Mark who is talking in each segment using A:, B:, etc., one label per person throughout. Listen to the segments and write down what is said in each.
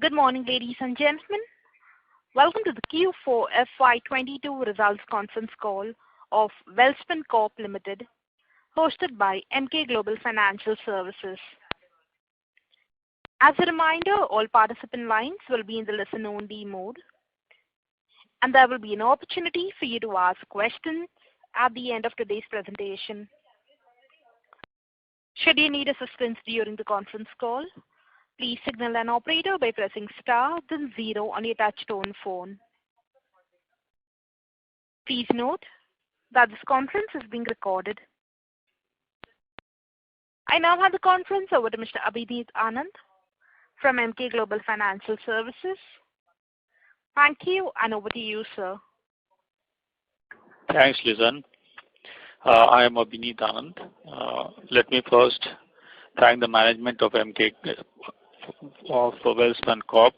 A: Good morning, ladies and gentlemen. Welcome to the Q4 FY22 results conference call of Welspun Corp Limited, hosted by Emkay Global Financial Services. As a reminder, all participant lines will be in the listen-only mode, and there will be an opportunity for you to ask questions at the end of today's presentation. Should you need assistance during the conference call, please signal an operator by pressing star then 0 on your touch-tone phone. Please note that this conference is being recorded. I now hand the conference over to Mr. Abhineet Anand from Emkay Global Financial Services. Thank you, and over to you, sir.
B: Thanks, Lizanne. I am Abhineet Anand. Let me first thank the management of MK of Welspun Corp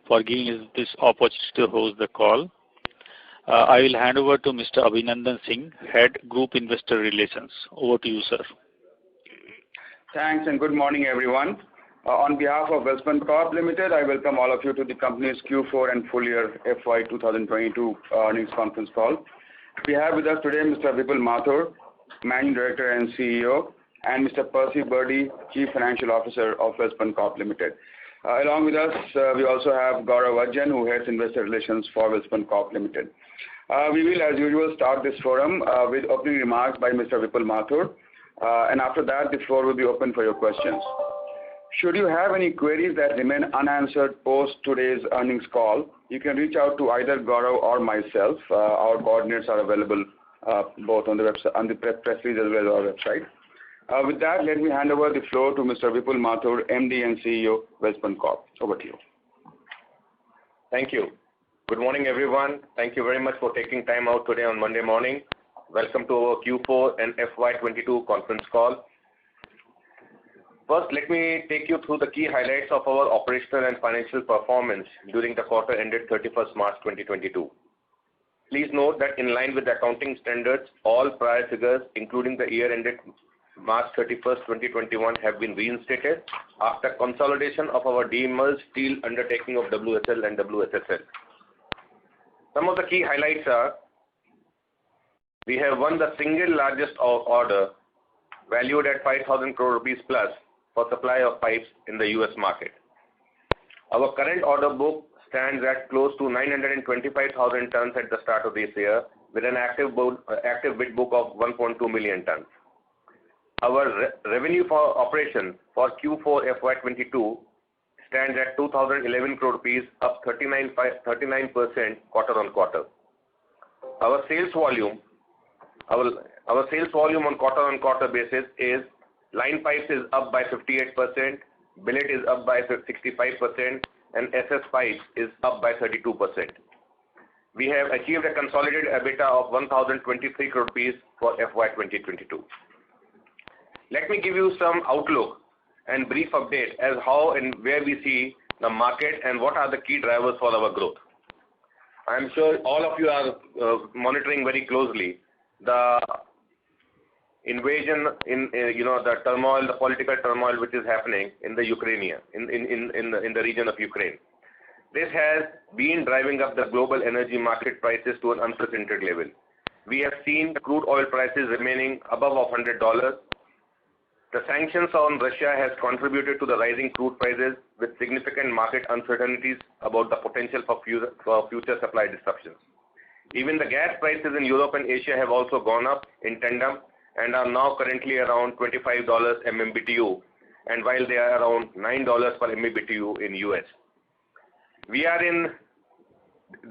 B: for giving us this opportunity to host the call. I will hand over to Mr. Abhinandan Singh, Head Group Investor Relations. Over to you, sir.
C: Thanks and good morning, everyone. On behalf of Welspun Corp Limited, I welcome all of you to the company's Q4 and full year FY 2022 earnings conference call. We have with us today Mr. Vipul Mathur, Managing Director and CEO, and Mr. Percy Birdy, Chief Financial Officer of Welspun Corp Limited. Along with us, we also have Gaurav Ajjan, who heads Investor Relations for Welspun Corp Limited. We will, as usual, start this forum with opening remarks by Mr. Vipul Mathur, and after that, the floor will be open for your questions. Should you have any queries that remain unanswered post today's earnings call, you can reach out to either Gaurav or myself. Our coordinates are available both on the website, on the press release as well as our website. With that, let me hand over the floor to Mr. Vipul Mathur, MD and CEO, Welspun Corp. Over to you.
D: Thank you. Good morning, everyone. Thank you very much for taking time out today on Monday morning. Welcome to our Q4 and FY22 conference call. First, let me take you through the key highlights of our operational and financial performance during the quarter ended 31st March 2022. Please note that in line with the accounting standards, all prior figures, including the year ended March 31st, 2021, have been reinstated after consolidation of our demerged steel undertaking of WSL and WSSL. Some of the key highlights are: we have won the single largest order valued at 5,000 crore rupees plus for supply of pipes in the US market. Our current order book stands at close to 925,000 tons at the start of this year, with an active bid book of 1.2 million tons. Our revenue for operation for Q4 FY22 stands at 2,011 crore rupees, up 39% quarter on quarter. Our sales volume on quarter basis is: line pipes is up by 58%, billet is up by 65%, and SS pipes is up by 32%. We have achieved a consolidated EBITDA of 1,023 crore rupees for FY 2022. Let me give you some outlook and brief update as how and where we see the market and what are the key drivers for our growth. I am sure all of you are monitoring very closely the invasion in the turmoil, the political turmoil which is happening in the Ukraine, in the region of Ukraine. This has been driving up the global energy market prices to an unprecedented level. We have seen crude oil prices remaining above $100. The sanctions on Russia has contributed to the rising crude prices, with significant market uncertainties about the potential for future supply disruptions. Even the gas prices in Europe and Asia have also gone up in tandem and are now currently around $25 MMBTU, and while they are around $9 per MMBTU in US. We are in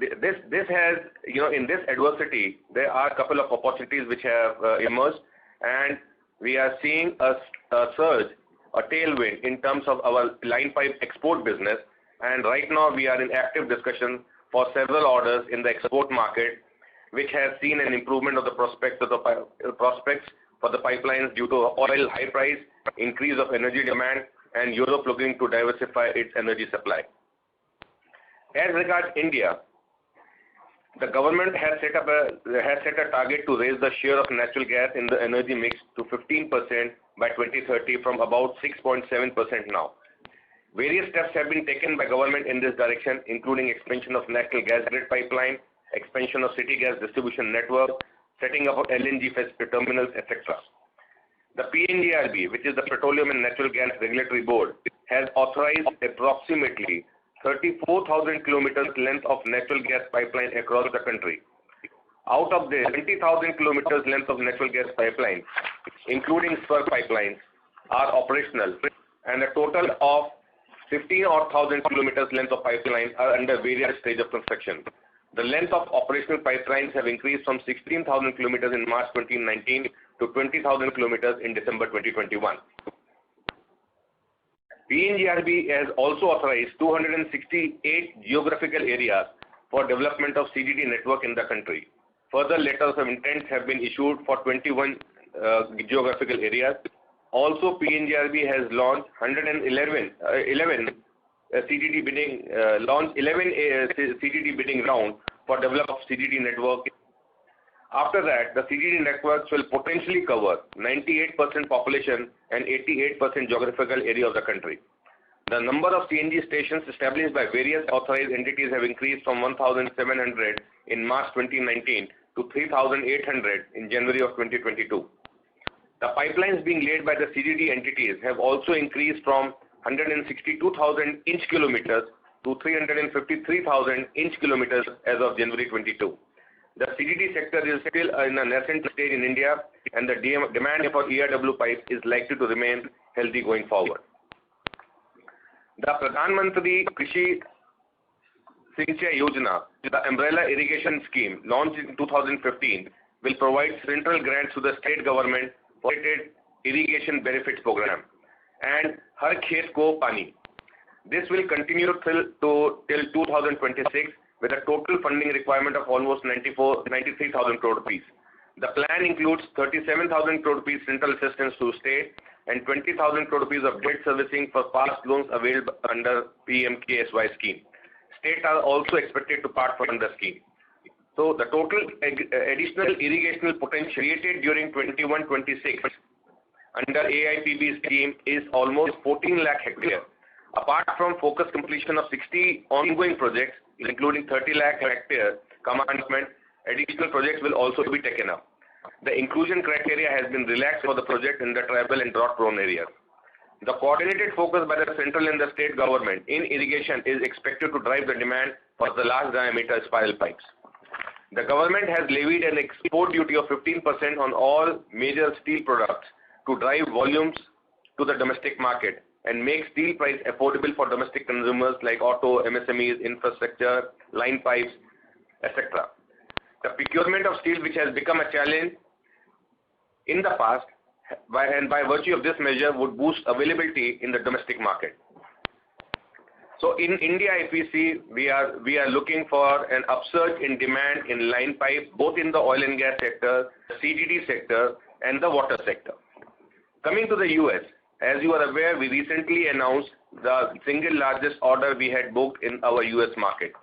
D: this has, in this adversity, there are a couple of opportunities which have emerged, and we are seeing a surge, a tailwind in terms of our line pipe export business, and right now we are in active discussion for several orders in the export market, which has seen an improvement of the prospects for the pipelines due to oil high price, increase of energy demand, and Europe looking to diversify its energy supply. As regards India, the government has set a target to raise the share of natural gas in the energy mix to 15% by 2030 from about 6.7% now. Various steps have been taken by government in this direction, including expansion of national gas grid pipeline, expansion of city gas distribution network, setting up of LNG terminals, etc. The PNGRB, which is the Petroleum and Natural Gas Regulatory Board, has authorized approximately 34,000 kilometers length of natural gas pipeline across the country. Out of this, 20,000 kilometers length of natural gas pipeline, including spur pipelines, are operational, and a total of 15,000 kilometers length of pipeline are under various stages of construction. The length of operational pipelines have increased from 16,000 kilometers in March 2019 to 20,000 kilometers in December 2021. PNGRB has also authorized 268 geographical areas for development of CGD network in the country. Further letters of intent have been issued for 21 geographical areas. Also, PNGRB has launched 11 CGD bidding round for development of CGD network. After that, the CGD networks will potentially cover 98% population and 88% geographical area of the country. The number of CNG stations established by various authorized entities have increased from 1,700 in March 2019 to 3,800 in January of 2022. The pipelines being laid by the CGD entities have also increased from 162,000 inch kilometers to 353,000 inch kilometers as of January 22. The CGD sector is still in a nascent stage in India, and the demand for ERW pipes is likely to remain healthy going forward. The Pradhan Mantri Krishi Sinchai Yojana, the umbrella irrigation scheme launched in 2015, will provide central grants to the state government for irrigation benefits program and Har Khet Ko Pani. This will continue till 2026 with a total funding requirement of almost 93,000 crore rupees. The plan includes 37,000 crore rupees central assistance to state and 20,000 crore rupees of debt servicing for past loans available under PMKSY scheme. States are also expected to part from the scheme. So the total additional irrigational potential created during 21-26 under AIPB scheme is almost 14 lakh hectares. Apart from focused completion of 60 ongoing projects, including 30 lakh hectares commencement, additional projects will also be taken up. The inclusion criteria has been relaxed for the project in the tribal and drought-prone areas. The coordinated focus by the central and the state government in irrigation is expected to drive the demand for the large diameter spiral pipes. The government has levied an export duty of 15% on all major steel products to drive volumes to the domestic market and make steel price affordable for domestic consumers like auto, MSMEs, infrastructure, line pipes, etc. The procurement of steel, which has become a challenge in the past, by virtue of this measure, would boost availability in the domestic market. So in India, if we see, we are looking for an upsurge in demand in line pipe, both in the oil and gas sector, the CGD sector, and the water sector. Coming to the US, as you are aware, we recently announced the single largest order we had booked in our US market.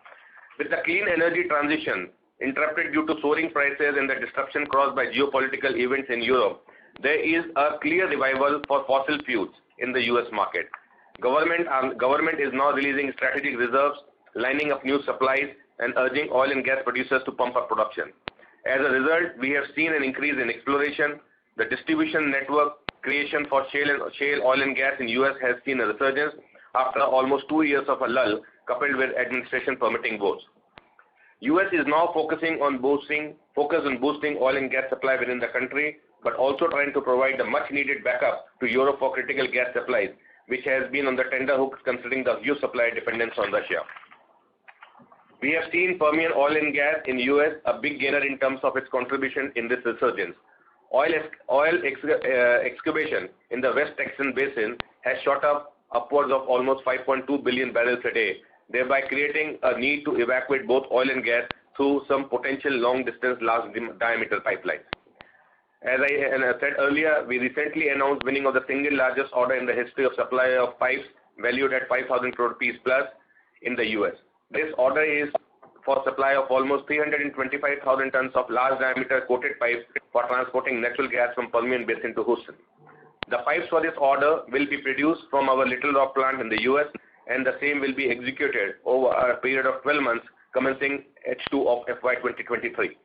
D: With the clean energy transition interrupted due to soaring prices and the disruption caused by geopolitical events in Europe, there is a clear revival for fossil fuels in the US market. Government is now releasing strategic reserves, lining up new supplies, and urging oil and gas producers to pump up production. As a result, we have seen an increase in exploration. The distribution network creation for shale oil and gas in US has seen a resurgence after almost 2 years of a lull coupled with administration permitting votes. US is now focusing on boosting oil and gas supply within the country, but also trying to provide the much needed backup to Europe for critical gas supplies, which has been on the tender hook considering the huge supply dependence on Russia. We have seen Permian oil and gas in US a big gainer in terms of its contribution in this resurgence. Oil excavation in the West Texas Basin has shot up upwards of almost 5.2 billion barrels a day, thereby creating a need to evacuate both oil and gas through some potential long-distance large diameter pipelines. As I said earlier, we recently announced winning of the single largest order in the history of supply of pipes valued at 5,000 crore rupees plus in the US. This order is for supply of almost 325,000 tons of large diameter coated pipes for transporting natural gas from Permian Basin to Houston. The pipes for this order will be produced from our Little Rock plant in the US, and the same will be executed over a period of 12 months commencing H2 of FY2023.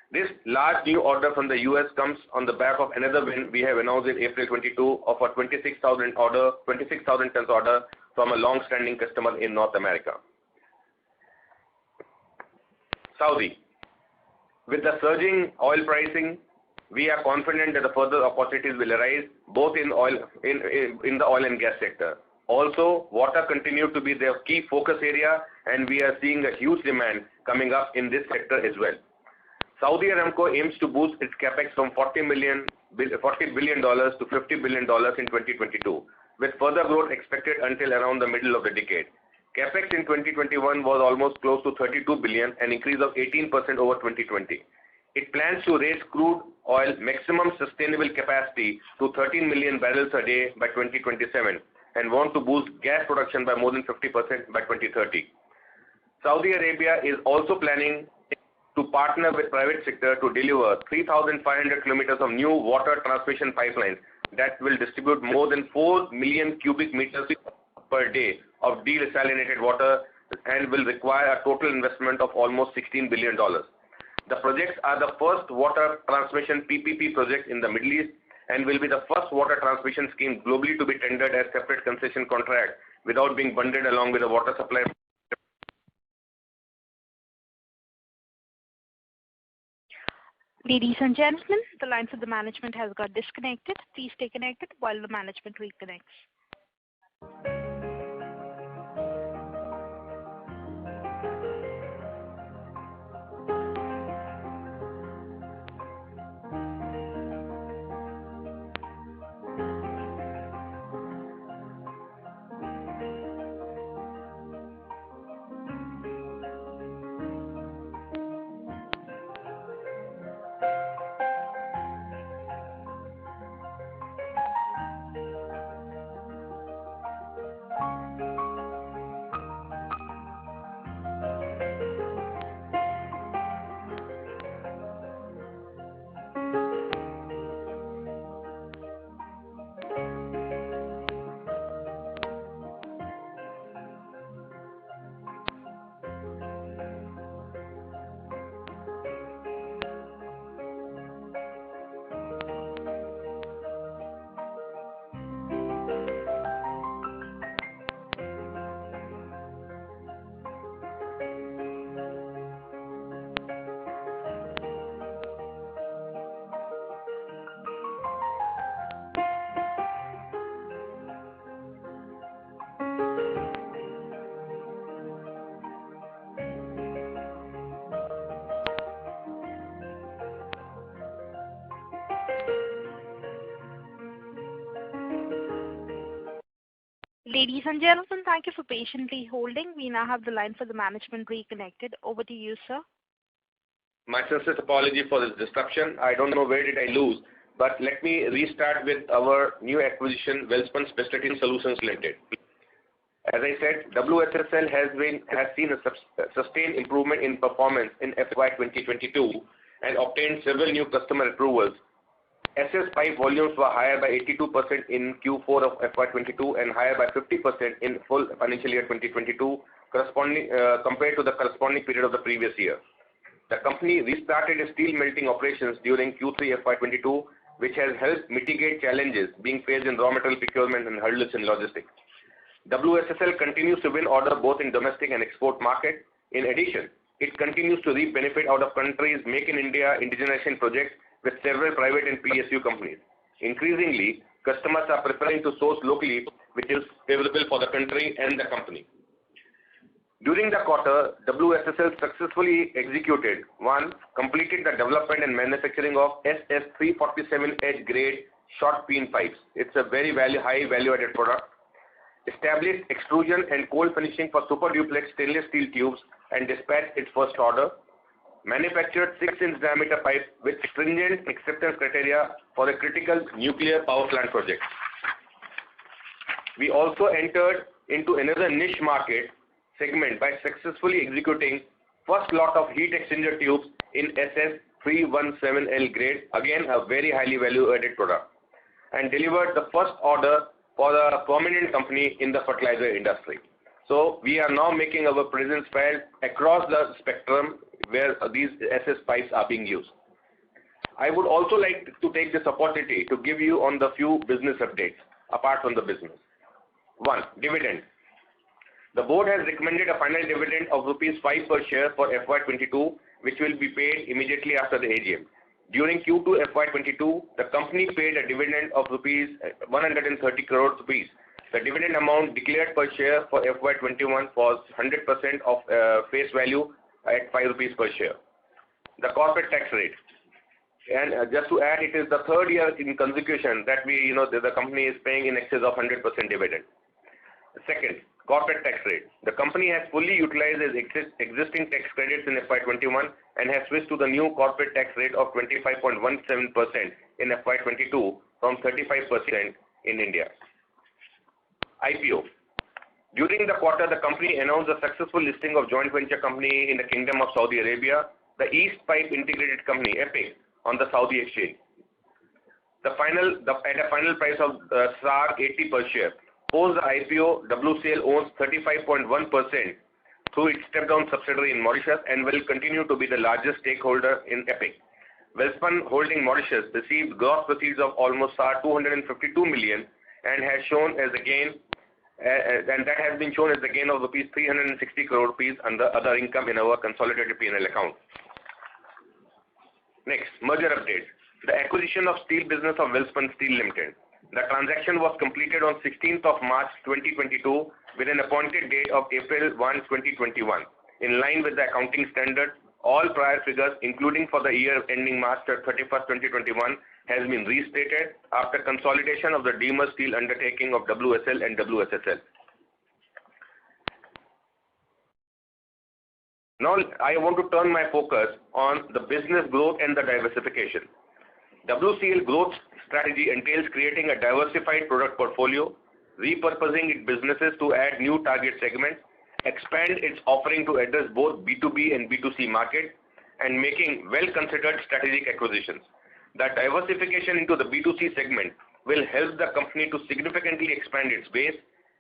D: This large new order from the US comes on the back of another win we have announced in April 22 of a 26,000 tons order from a long-standing customer in North America. Saudi. With the surging oil pricing, we are confident that the further opportunities will arise both in the oil and gas sector. Also, water continues to be their key focus area, and we are seeing a huge demand coming up in this sector as well. Saudi Aramco aims to boost its capex from $40 billion to $50 billion in 2022, with further growth expected until around the middle of the decade. Capex in 2021 was almost close to $32 billion, an increase of 18% over 2020. It plans to raise crude oil maximum sustainable capacity to 13 million barrels a day by 2027 and want to boost gas production by more than 50% by 2030. Saudi Arabia is also planning to partner with private sector to deliver 3,500 kilometers of new water transmission pipelines that will distribute more than 4 million cubic meters per day of desalinated water and will require a total investment of almost $16 billion. The projects are the first water transmission PPP project in the Middle East and will be the first water transmission scheme globally to be tendered as separate concession contract without being bundled along with the water supply.
A: Ladies and gentlemen, the lines of the management has got disconnected. Please stay connected while the management reconnects. Ladies and gentlemen, thank you for patiently holding. We now have the line for the management reconnected. Over to you, sir.
D: My sincerest apology for this disruption. I don't know where did I lose, but let me restart with our new acquisition, Welspun Specialty Solutions Limited. As I said, WSSL has seen a sustained improvement in performance in FY 2022 and obtained several new customer approvals. SS pipe volumes were higher by 82% in Q4 of FY22 and higher by 50% in full financial year 2022, compared to the corresponding period of the previous year. The company restarted its steel melting operations during Q3 FY22, which has helped mitigate challenges being faced in raw material procurement and hurdles in logistics. WSSL continues to win orders both in domestic and export market. In addition, it continues to reap benefit out of country's Make in India indigenization projects with several private and PSU companies. Increasingly, customers are preferring to source locally, which is favorable for the country and the company. During the quarter, WSSL successfully executed 1. Completed the development and manufacturing of SS347H grade short peen pipes. It's a very high value-added product. Established extrusion and cold finishing for super duplex stainless steel tubes and dispatched its first order. Manufactured 6-inch diameter pipe with stringent acceptance criteria for a critical nuclear power plant project. We also entered into another niche market segment by successfully executing first lot of heat exchanger tubes in SS317L grade, again a very highly value-added product. and delivered the first order for a prominent company in the fertilizer industry. So we are now making our presence felt across the spectrum where these SS pipes are being used. I would also like to take this opportunity to give you on the few business updates apart from the business. 1. Dividend. The board has recommended a final dividend of rupees 5 per share for FY22, which will be paid immediately after the AGM. During Q2 FY22, the company paid a dividend of 130 crore rupees. The dividend amount declared per share for FY21 was 100% of face value at 5 rupees per share. The corporate tax rate. And just to add, it is the third year in consecution that the company is paying in excess of 100% dividend. Second, corporate tax rate. The company has fully utilized its existing tax credits in FY21 and has switched to the new corporate tax rate of 25.17% in FY22 from 35% in India. IPO. During the quarter, the company announced the successful listing of joint venture company in the Kingdom of Saudi Arabia, the East Pipe Integrated Company, EPIC, on the Saudi exchange. At a final price of SAR 80 per share. Post the IPO, WCL owns 35.1% through its step-down subsidiary in Mauritius and will continue to be the largest stakeholder in EPIC. Welspun Holding Mauritius received gross proceeds of almost SAR 252 million and has shown as a gain, and that has been shown as the gain of rupees 360 crore rupees under other income in our consolidated P&L account. Next, merger update. The acquisition of steel business of Welspun Steel Limited. The transaction was completed on 16th of March 2022 with an appointed date of April 1, 2021. In line with the accounting standard, all prior figures, including for the year ending March 31st, 2021, has been restated after consolidation of the demerged steel undertaking of WSL and WSSL. Now, I want to turn my focus on the business growth and the diversification. WCL growth strategy entails creating a diversified product portfolio, repurposing its businesses to add new target segments, expand its offering to address both B2B and B2C market, and making well-considered strategic acquisitions. The diversification into the B2C segment will help the company to significantly expand its base,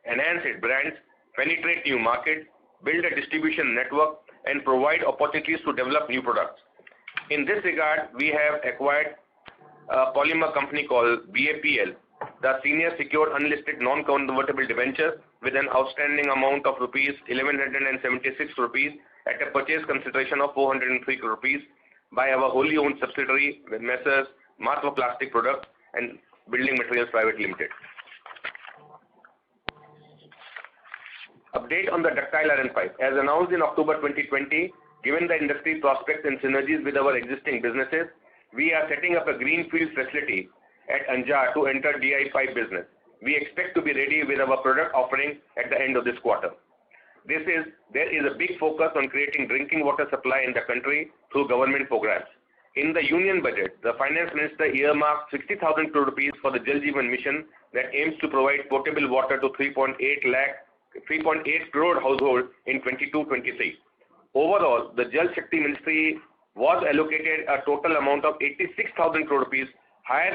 D: enhance its brands, penetrate new markets, build a distribution network, and provide opportunities to develop new products. In this regard, we have acquired a polymer company called BAPL, the senior secured unlisted non-convertible debenture with an outstanding amount of rupees 1176 rupees at a purchase consideration of 403 rupees by our wholly owned subsidiary with Messrs. Matva Plastic Products and Building Materials Private Limited. Update on the ductile iron pipe. As announced in October 2020, given the industry prospects and synergies with our existing businesses, we are setting up a greenfield facility at Anjar to enter DI pipe business. We expect to be ready with our product offering at the end of this quarter. There is a big focus on creating drinking water supply in the country through government programs. In the union budget, the finance minister earmarked 60,000 crore rupees for the Jal Jeevan mission that aims to provide potable water to 3.8 crore households in 22-23. Overall, the Jal Shakti Ministry was allocated a total amount of 86,000 crore rupees, higher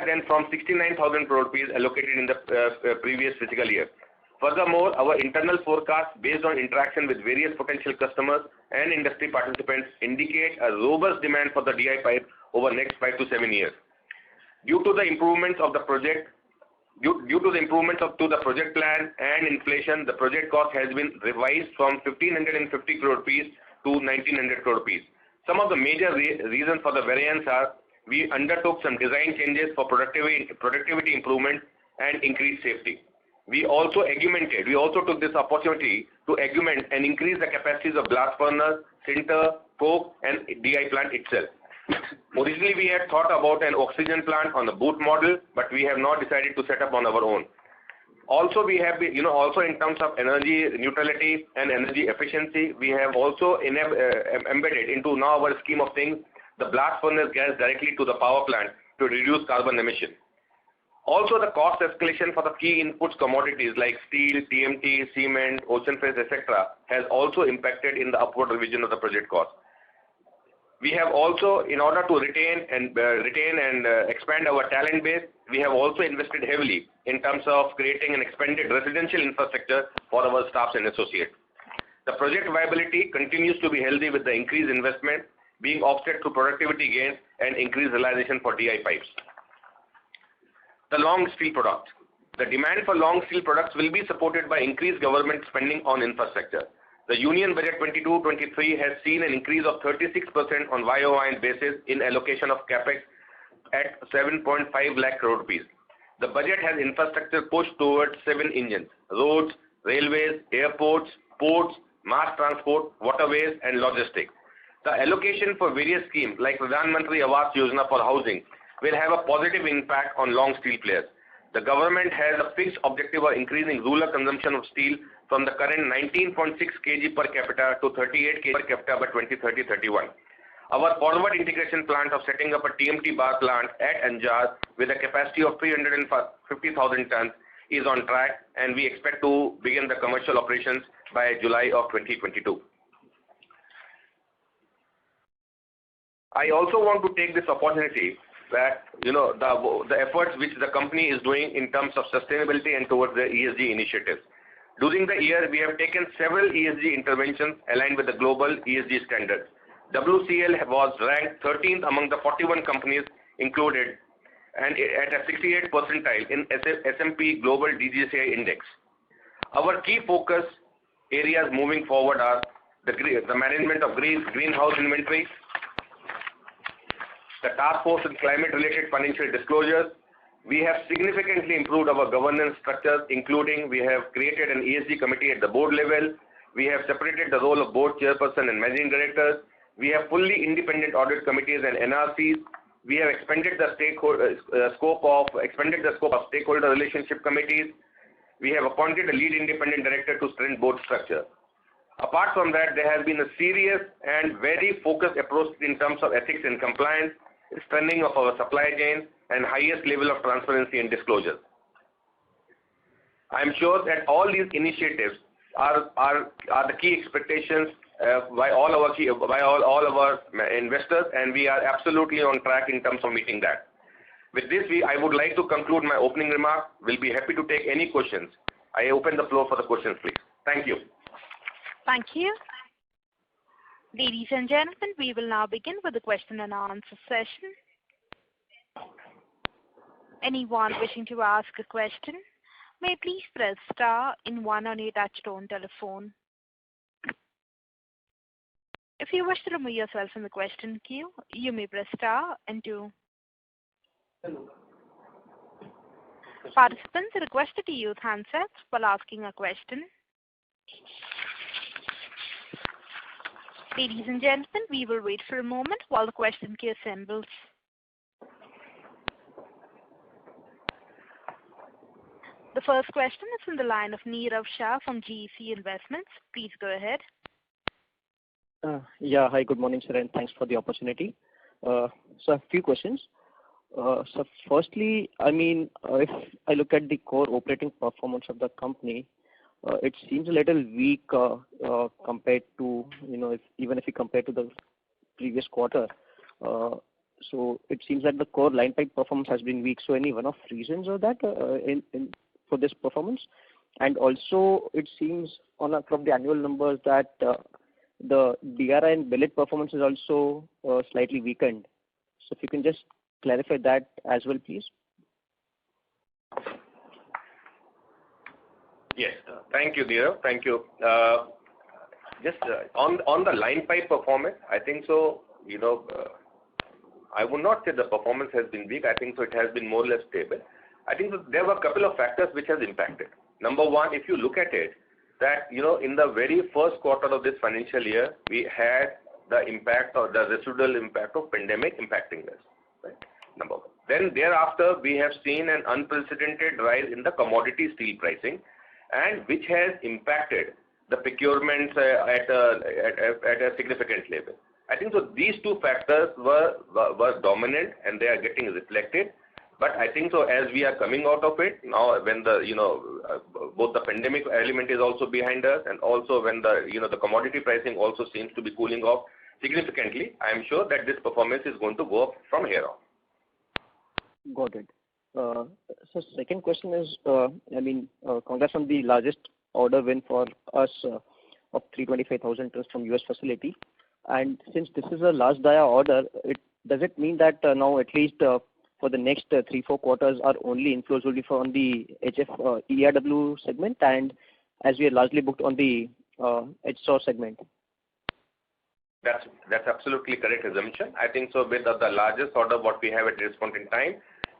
D: than from 69,000 crore rupees allocated in the previous fiscal year. Furthermore, our internal forecast based on interaction with various potential customers and industry participants indicate a robust demand for the DI pipe over the next 5 to 7 years. Due to the improvements of the project plan and inflation, the project cost has been revised from 1,550 crore rupees to 1,900 crore rupees. Some of the major reasons for the variance are we undertook some design changes for productivity improvement and increased safety. We also took this opportunity to augment and increase the capacities of blast furnace, sinter, coke, and DI plant itself. Originally, we had thought about an oxygen plant on the boot model, but we have now decided to set up on our own. Also, we have been, also in terms of energy neutrality and energy efficiency, we have also embedded into now our scheme of things the blast furnace gas directly to the power plant to reduce carbon emission. Also, the cost escalation for the key inputs commodities like steel, TMT, cement, ocean freight, etc. has also impacted in the upward revision of the project cost. We have also, in order to retain and expand our talent base, we have also invested heavily in terms of creating an expanded residential infrastructure for our staffs and associates. The project viability continues to be healthy with the increased investment being offset through productivity gains and increased realization for DI pipes. The long steel product. The demand for long steel products will be supported by increased government spending on infrastructure. The Union Budget 22-23 has seen an increase of 36% on YOY basis in allocation of capex at 7.5 lakh crore rupees. The budget has infrastructure pushed towards 7 engines: roads, railways, airports, ports, mass transport, waterways, and logistics. The allocation for various schemes like Pradhan Mantri Awas Yojana for housing will have a positive impact on long steel players. The government has a fixed objective of increasing rural consumption of steel from the current 19.6 kg per capita to 38 kg per capita by 2030-31. Our forward integration plant of setting up a TMT bar plant at Anjar with a capacity of 350,000 tons is on track, and we expect to begin the commercial operations by July of 2022. I also want to take this opportunity that the efforts which the company is doing in terms of sustainability and towards the ESG initiatives. During the year, we have taken several ESG interventions aligned with the global ESG standards. WCL was ranked 13th among the 41 companies included and at a 68th percentile in S&P Global DJCI Index. Our key focus areas moving forward are the management of greenhouse inventory, the task force on climate-related financial disclosures. We have significantly improved our governance structures, including we have created an ESG committee at the board level. We have separated the role of board chairperson and managing directors. We have fully independent audit committees and NRCs. We have expanded the scope of stakeholder relationship committees. We have appointed a lead independent director to strengthen board structure. Apart from that, there has been a serious and very focused approach in terms of ethics and compliance, strengthening of our supply chain, and highest level of transparency and disclosure. I am sure that all these initiatives are the key expectations by all our investors, and we are absolutely on track in terms of meeting that. With this, I would like to conclude my opening remarks. We'll be happy to take any questions. I open the floor for the questions, please. Thank you.
A: Thank you. Ladies and gentlemen, we will now begin with the question and answer session. Anyone wishing to ask a question may please press star and 1 on your touchtone telephone. If you wish to remove yourself from the question queue, you may press star and 2. Participants are requested to use handsets while asking a question. Ladies and gentlemen, we will wait for a moment while the question queue assembles. The first question is from the line of Nirav Shah from GEC Investments. Please go ahead.
E: Hi, good morning, sir, and thanks for the opportunity. So a few questions. So firstly, if I look at the core operating performance of the company, it seems a little weak compared to, even if you compare to the previous quarter. So it seems that the core line pipe performance has been weak. So any one-off reasons of that for this performance? And also, it seems from the annual numbers that the DRI and billet performance is also slightly weakened. So if you can just clarify that as well, please.
D: Yes, thank you, dear. Thank you. Just on the line pipe performance, I think so. I would not say the performance has been weak. I think so. It has been more or less stable. I think so there were a couple of factors which has impacted. Number one, if you look at it, that in the very first quarter of this financial year, we had the impact or the residual impact of pandemic impacting us. Right? Number one. Then thereafter, we have seen an unprecedented rise in the commodity steel pricing, and which has impacted the procurements at a significant level. I think so these two factors were dominant, and they are getting reflected. But I think so as we are coming out of it now, when the both the pandemic element is also behind us, and also when the the commodity pricing also seems to be cooling off, significantly, I am sure that this performance is going to go up from here on.
E: Got it. So second question is, congrats on the largest order win for us of 325,000 tons from US facility. And since this is a large dia order, does it mean that now at least for the next 3-4 quarters our only inflows will be from the HF ERW segment, and as we are largely booked on the HSAW segment?
D: That's absolutely correct assumption. I think so. With the largest order what we have at this point in time,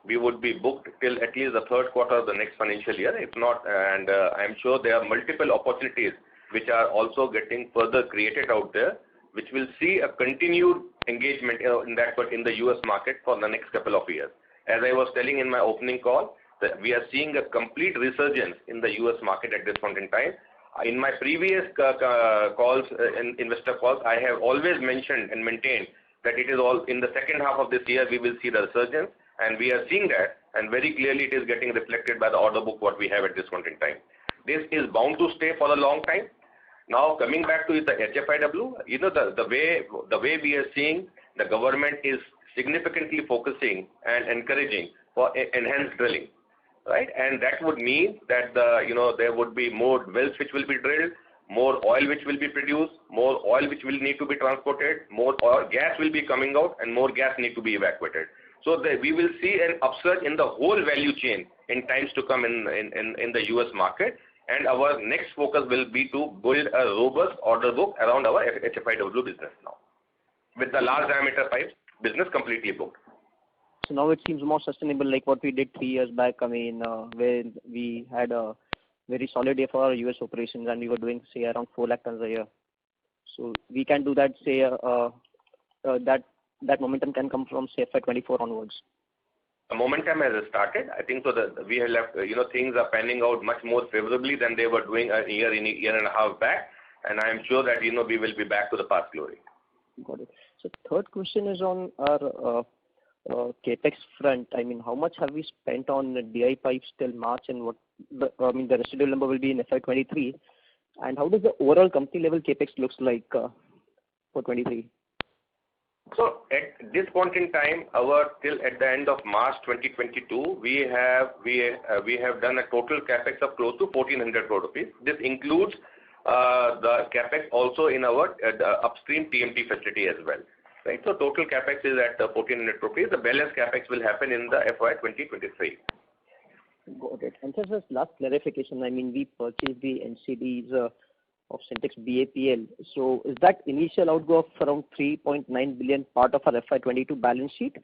D: we would be booked till at least the third quarter of the next financial year. If not, and I'm sure there are multiple opportunities which are also getting further created out there, which will see a continued engagement in the US market for the next couple of years. As I was telling in my opening call, that we are seeing a complete resurgence in the US market at this point in time. In my previous calls, investor calls, I have always mentioned and maintained that it is all in the second half of this year we will see the resurgence, and we are seeing that, and very clearly it is getting reflected by the order book what we have at this point in time. This is bound to stay for a long time. Now coming back to the HFIW, the way we are seeing the government is significantly focusing and encouraging for enhanced drilling, right? And that would mean that there would be more wells which will be drilled, more oil which will be produced, more oil which will need to be transported, more oil, gas will be coming out, and more gas need to be evacuated. So we will see an upsurge in the whole value chain in times to come in the US market. And our next focus will be to build a robust order book around our HFIW business now, with the large diameter pipes business completely booked.
E: So now it seems more sustainable, like what we did 3 years back. Where we had a very solid year for our US operations, and we were doing, say, around 4 lakh tons a year. So we can do that, say, that momentum can come from, say, FY24 onwards.
D: The momentum has started. I think so that we have left, things are panning out much more favorably than they were doing a year and a half back. And I am sure that, we will be back to the past glory.
E: Got it. So third question is on our capex front. How much have we spent on DI pipes till March, and what the residual number will be in FY23? And how does the overall company level capex looks like for 23?
D: So at this point in time, till at the end of March 2022, we have done a total capex of close to 1,400 crore rupees. This includes the capex also in our upstream TMT facility as well. Right. So total capex is at 1,400 rupees. The balance capex will happen in the FY 2023.
E: Got it. And just last clarification. We purchased the NCDs of Syntex BAPL. So is that initial outgo of around 3.9 billion part of our FY22 balance sheet?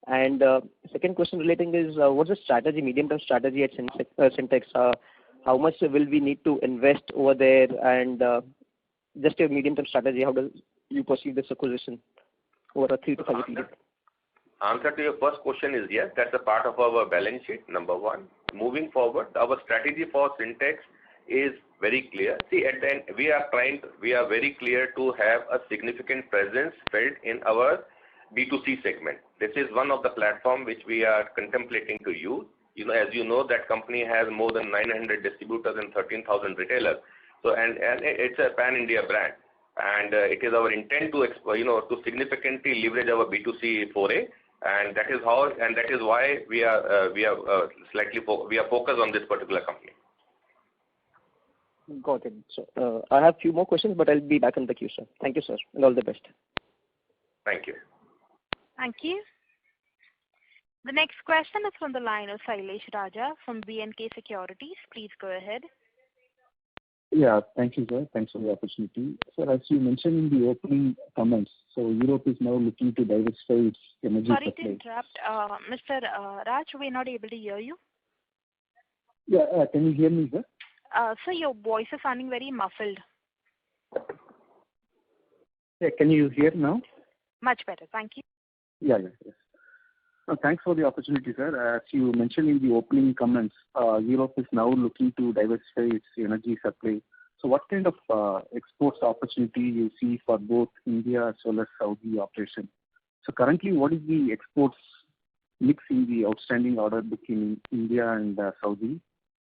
E: And second question relating is, what's the strategy, medium-term strategy at Syntex? How much will we need to invest over there? And just your medium-term strategy, how do you perceive this acquisition over a 3 to 5 year period?
D: Answer to your first question is yes, that's a part of our balance sheet, number one. Moving forward, our strategy for Syntex is very clear. See, at the end, we are very clear to have a significant presence felt in our B2C segment. This is one of the platform which we are contemplating to use. As you know, that company has more than 900 distributors and 13,000 retailers. So, and it's a pan-India brand. And it is our intent to, to significantly leverage our B2C foray. And that is why we are focused on this particular company.
E: Got it. So I have few more questions, but I'll be back in the queue, sir. Thank you, sir, and all the best.
D: Thank you.
A: Thank you. The next question is from the line of Sailesh Raja from B&K Securities. Please go ahead.
F: Yeah, thank you, sir. Thanks for the opportunity. Sir, as you mentioned in the opening comments, so Europe is now looking to diversify its energy supply.
A: Sorry to interrupt. Mr. Raj, we're not able to hear you.
F: Yeah, can you hear me, sir?
A: Sir, your voice is sounding very muffled.
F: Yeah, can you hear now?
A: Much better. Thank you.
F: Yes. Thanks for the opportunity, sir. As you mentioned in the opening comments, Europe is now looking to diversify its energy supply. So what kind of exports opportunity you see for both India as well as Saudi operation? So currently, what is the exports mix in the outstanding order book in India and Saudi?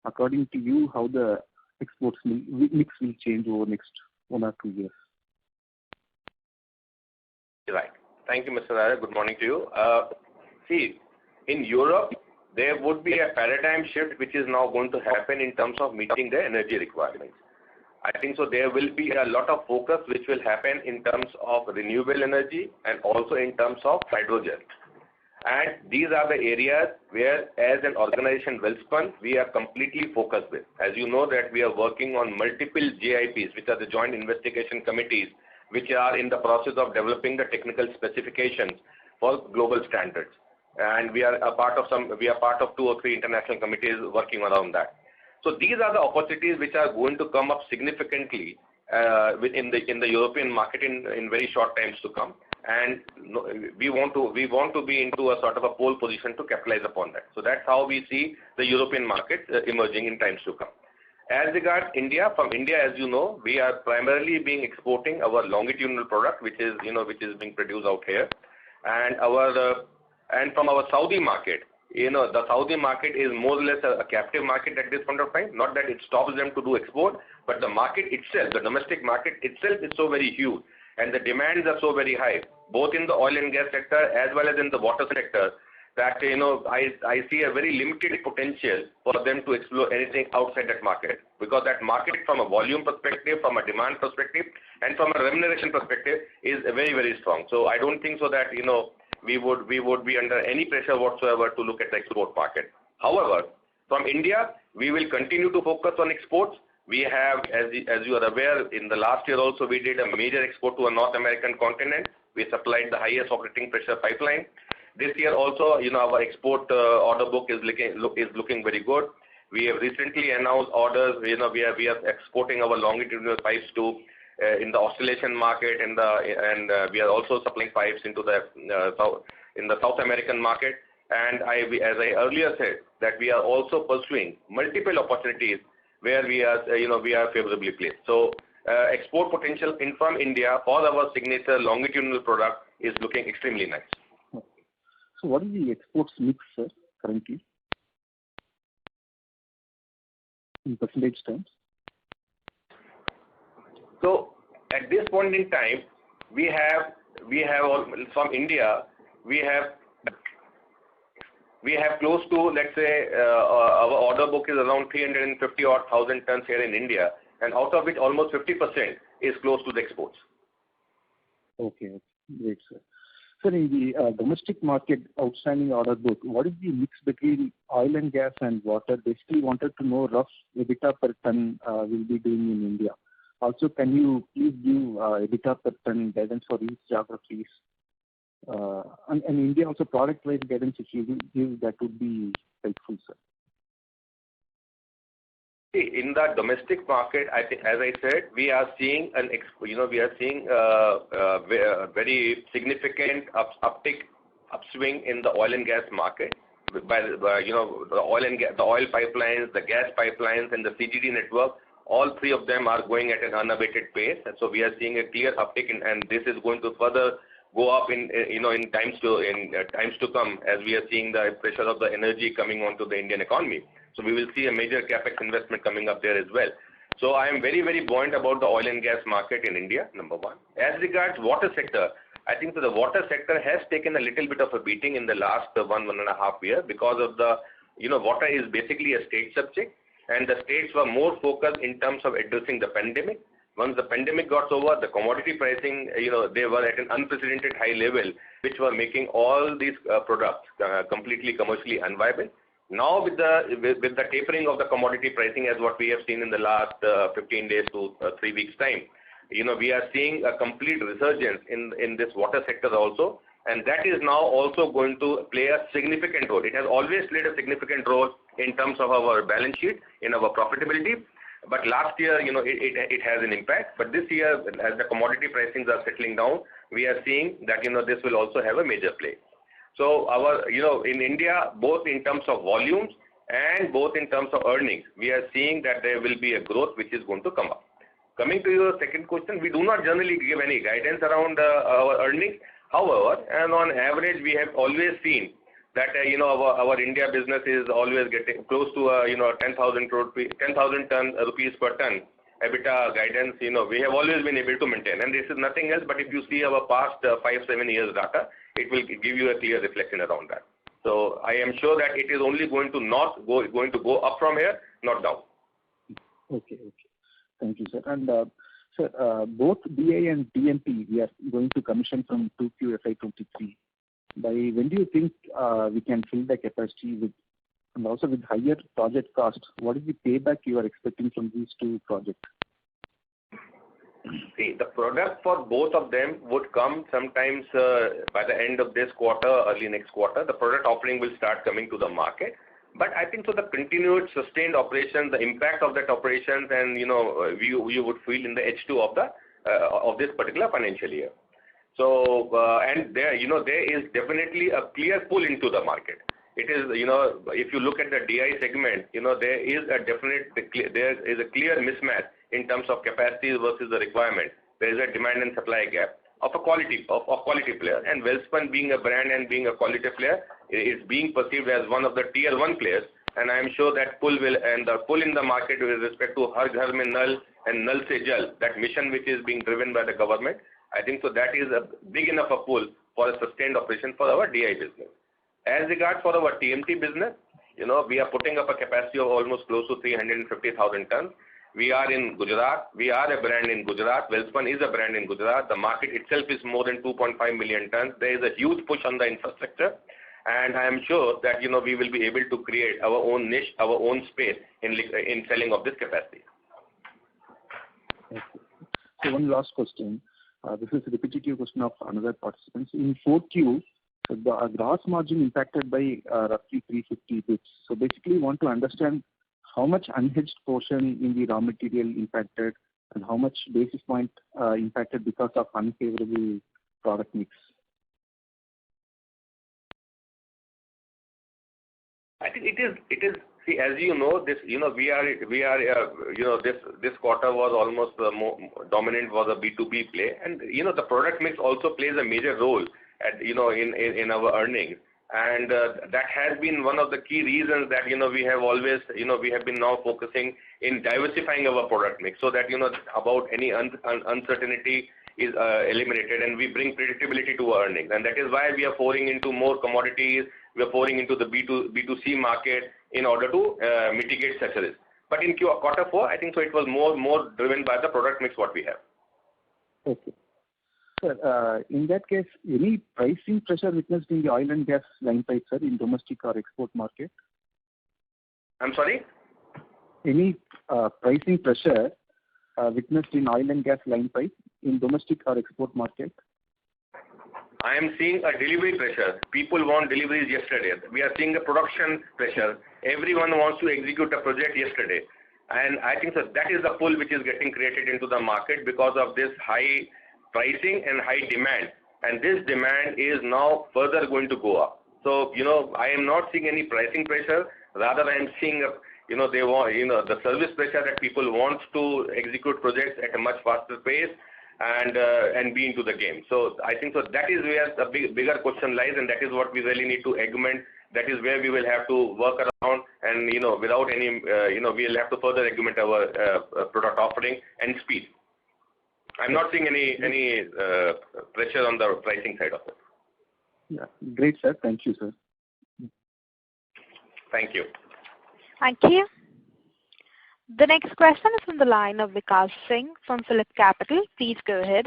F: According to you, how the exports mix will change over next 1 or 2 years?
D: Right. Thank you, Mr. Raya. Good morning to you. See, in Europe, there would be a paradigm shift which is now going to happen in terms of meeting their energy requirements. I think so there will be a lot of focus which will happen in terms of renewable energy and also in terms of hydrogen. And these are the areas where, as an organization, Welspun, we are completely focused with. As you know that we are working on multiple JIPs, which are the Joint Investigation Committees, which are in the process of developing the technical specifications for global standards. And we are part of 2 or 3 international committees working around that. So these are the opportunities which are going to come up significantly in the European market in very short times to come. And we want to be into a sort of a pole position to capitalize upon that. So that's how we see the European market emerging in times to come. As regards India, from India, as you know, we are primarily being exporting our longitudinal product, which is being produced out here, and from our Saudi market. The Saudi market is more or less a captive market at this point of time. Not that it stops them to do export, but the market itself, the domestic market itself, is so very huge, and the demands are so very high, both in the oil and gas sector as well as in the water sector, that I see a very limited potential for them to explore anything outside that market, because that market, from a volume perspective, from a demand perspective, and from a remuneration perspective, is very, very strong. So I don't think so that we would be under any pressure whatsoever to look at the export market. However, from India, we will continue to focus on exports. We have, as you are aware, in the last year also we did a major export to a North American continent. We supplied the highest operating pressure pipeline. This year also, our export order book is looking very good. We have recently announced orders. We are exporting our longitudinal pipes to in the Australasian market, and we are also supplying pipes into in the South American market. And as I earlier said, that we are also pursuing multiple opportunities where we are favorably placed. So export potential from India for our signature longitudinal product is looking extremely nice.
F: So what is the exports mix, sir, currently, in percentage terms?
D: So at this point in time, we have from India, we have close to, let's say, our order book is around 350,000 tons here in India, and out of which almost 50% is close to the exports.
F: Okay, great, sir. Sir, in the domestic market outstanding order book, what is the mix between oil and gas and water? Basically wanted to know rough EBITDA per ton we'll be doing in India. Also, can you please give EBITDA per ton guidance for each geographies? And India also product-wise guidance, if you will give, that would be helpful, sir.
D: In the domestic market, I think, as I said, we are seeing very significant upswing in the oil and gas market. By the oil pipelines, the gas pipelines, and the CGD network, all three of them are going at an unabated pace, and so we are seeing a clear uptick, and this is going to further go up in times to come, as we are seeing the pressure of the energy coming onto the Indian economy. So we will see a major capex investment coming up there as well. So I am very, very buoyant about the oil and gas market in India, number one. As regards water sector, I think that the water sector has taken a little bit of a beating in the last 1.5 years, because of the, water is basically a state subject, and the states were more focused in terms of addressing the pandemic. Once the pandemic got over, the commodity pricing, they were at an unprecedented high level, which were making all these products completely commercially unviable. Now, with the tapering of the commodity pricing, as what we have seen in the last 15 days to 3 weeks' time, we are seeing a complete resurgence in this water sector also, and that is now also going to play a significant role. It has always played a significant role in terms of our balance sheet, in our profitability, but last year, it has an impact. But this year, as the commodity pricings are settling down, we are seeing that, this will also have a major play. So in India, both in terms of volumes and both in terms of earnings, we are seeing that there will be a growth which is going to come up. Coming to your second question, we do not generally give any guidance around our earnings. However, and on average, we have always seen that our India business is always getting close to 10,000 rupees per ton EBITDA guidance, we have always been able to maintain. And this is nothing else, but if you see our past 5-7 years data, it will give you a clear reflection around that. So I am sure that it is only going to go up from here, not down.
F: Okay. Thank you, sir. And sir, both DI and DMP we are going to commission from 2Q FY23. By when do you think we can fill the capacity with, and also with higher project cost, what is the payback you are expecting from these two projects?
D: See, the product for both of them would come sometimes by the end of this quarter, early next quarter. The product offering will start coming to the market. But I think so the continued sustained operation, the impact of that operations, and you would feel in the H2 of this particular financial year. So and there is definitely a clear pull into the market. It is if you look at the DI segment, there is a clear mismatch in terms of capacity versus the requirement. There is a demand and supply gap of a quality player, and Welspun being a brand and being a quality player is being perceived as one of the tier 1 players, and I am sure that pull in the market with respect to Har Ghar Mein Nal and Nal Se Jal, that mission which is being driven by the government. I think so that is a big enough a pull for a sustained operation for our DI business. As regards for our TMT business, we are putting up a capacity of almost close to 350,000 tons. We are in Gujarat. We are a brand in Gujarat. Welspun is a brand in Gujarat. The market itself is more than 2.5 million tons. There is a huge push on the infrastructure, and I am sure that we will be able to create our own niche, our own space in selling of this capacity.
F: Okay. So one last question. This is a repetitive question of another participant. In 4Q, the gross margin impacted by roughly 350 bits. So basically, want to understand how much unhedged portion in the raw material impacted and how much basis point impacted because of unfavorable product mix.
D: I think it is. See, as you know, this we are this quarter was almost the more dominant was a B2B play, and the product mix also plays a major role at in our earnings, and that has been one of the key reasons that we have always we have been now focusing in diversifying our product mix so that about any uncertainty is eliminated, and we bring predictability to our earnings, and that is why we are pouring into more commodities. We are pouring into the B2C market in order to mitigate such a risk. But in quarter 4, I think so it was more driven by the product mix what we have.
F: Okay. Sir, in that case, any pricing pressure witnessed in the oil and gas line pipe, sir, in domestic or export market?
D: I'm sorry?
F: Any pricing pressure witnessed in oil and gas line pipe in domestic or export market?
D: I am seeing a delivery pressure. People want deliveries yesterday. We are seeing a production pressure. Everyone wants to execute a project yesterday. And I think so that is the pull which is getting created into the market because of this high pricing and high demand. And this demand is now further going to go up. So, I am not seeing any pricing pressure. Rather, I am seeing, they want, the service pressure that people want to execute projects at a much faster pace and be into the game. So I think so that is where the bigger question lies, and that is what we really need to augment. That is where we will have to work around, and without any, we will have to further augment our product offering and speed. I'm not seeing any pressure on the pricing side of it.
F: Yeah, great, sir. Thank you, sir.
D: Thank you.
A: Thank you. The next question is from the line of Vikas Singh from Phillip Capital. Please go ahead.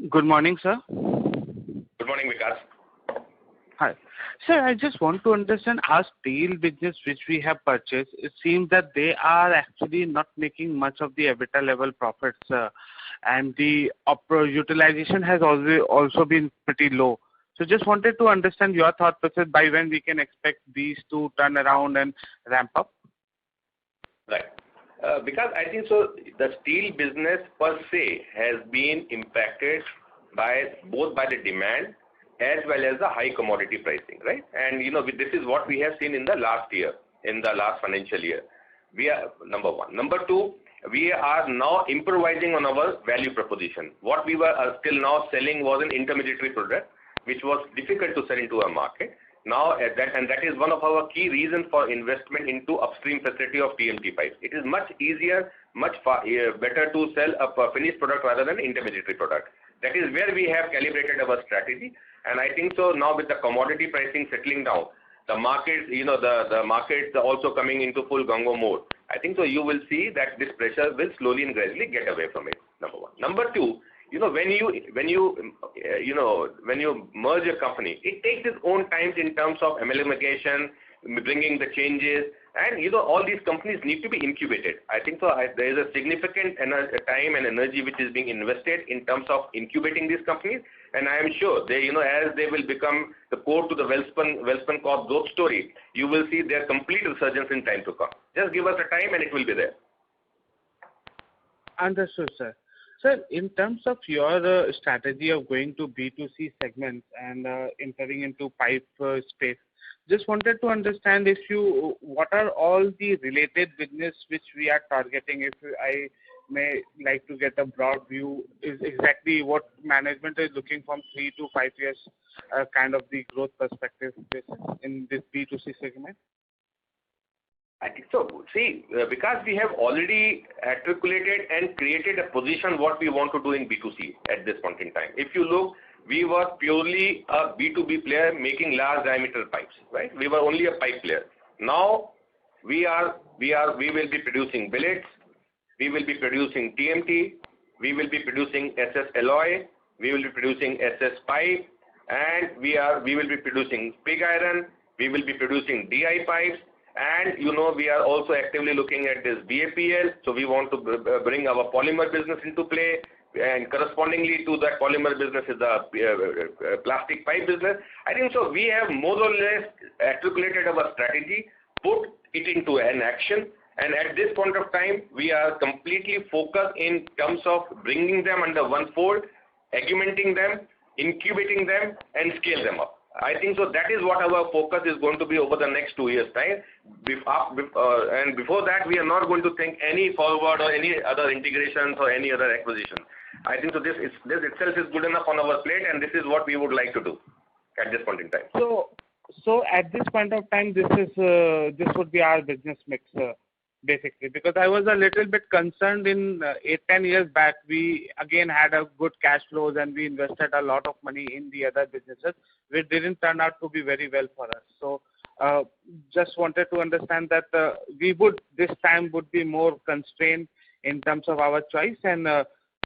G: Good morning, sir.
D: Good morning, Vikas.
G: Hi. Sir, I just want to understand our steel business which we have purchased. It seems that they are actually not making much of the EBITDA level profits, and the utilization has also been pretty low. So just wanted to understand your thought process by when we can expect these to turn around and ramp up.
D: Right. Because I think so the steel business per se has been impacted both by the demand as well as the high commodity pricing, right? And this is what we have seen in the last year, in the last financial year. We are number one. Number two, we are now improvising on our value proposition. What we were still now selling was an intermediary product, which was difficult to sell into a market. Now, that is one of our key reasons for investment into upstream facility of TMT pipes. It is much easier, better to sell a finished product rather than intermediary product. That is where we have calibrated our strategy. And I think so now with the commodity pricing settling down, the markets, the markets are also coming into full gung-ho mode. I think so you will see that this pressure will slowly and gradually get away from it, number one. Number two, when you merge a company, it takes its own time in terms of amalgamation, bringing the changes, and all these companies need to be incubated. I think so there is a significant time and energy which is being invested in terms of incubating these companies, and I am sure they, as they will become the core to the Welspun Corp growth story, you will see their complete resurgence in time to come. Just give us a time and it will be there.
G: Understood, sir. Sir, in terms of your strategy of going to B2C segments and entering into pipe space, just wanted to understand what are all the related business which we are targeting. If I may like to get a broad view, is exactly what management is looking from 3 to 5 years kind of the growth perspective in this B2C segment?
D: I think so. See, because we have already articulated and created a position what we want to do in B2C at this point in time. If you look, we were purely a B2B player making large diameter pipes, right? We were only a pipe player. Now we will be producing billets, we will be producing TMT, we will be producing SS alloy, we will be producing SS pipe, and we will be producing pig iron, we will be producing DI pipes. And we are also actively looking at this BAPL, so we want to bring our polymer business into play, and correspondingly to that polymer business is the plastic pipe business. I think so we have more or less articulated our strategy, put it into an action, and at this point of time, we are completely focused in terms of bringing them under one fold, augmenting them, incubating them, and scale them up. I think so that is what our focus is going to be over the next 2 years' time. And before that, we are not going to think any forward or any other integrations or any other acquisition. I think so this itself is good enough on our plate, and this is what we would like to do at this point in time.
G: So at this point of time, this would be our business mix. Basically, because I was a little bit concerned in 8-10 years back, we again had a good cash flows and we invested a lot of money in the other businesses, which didn't turn out to be very well for us. So just wanted to understand that we would this time would be more constrained in terms of our choice and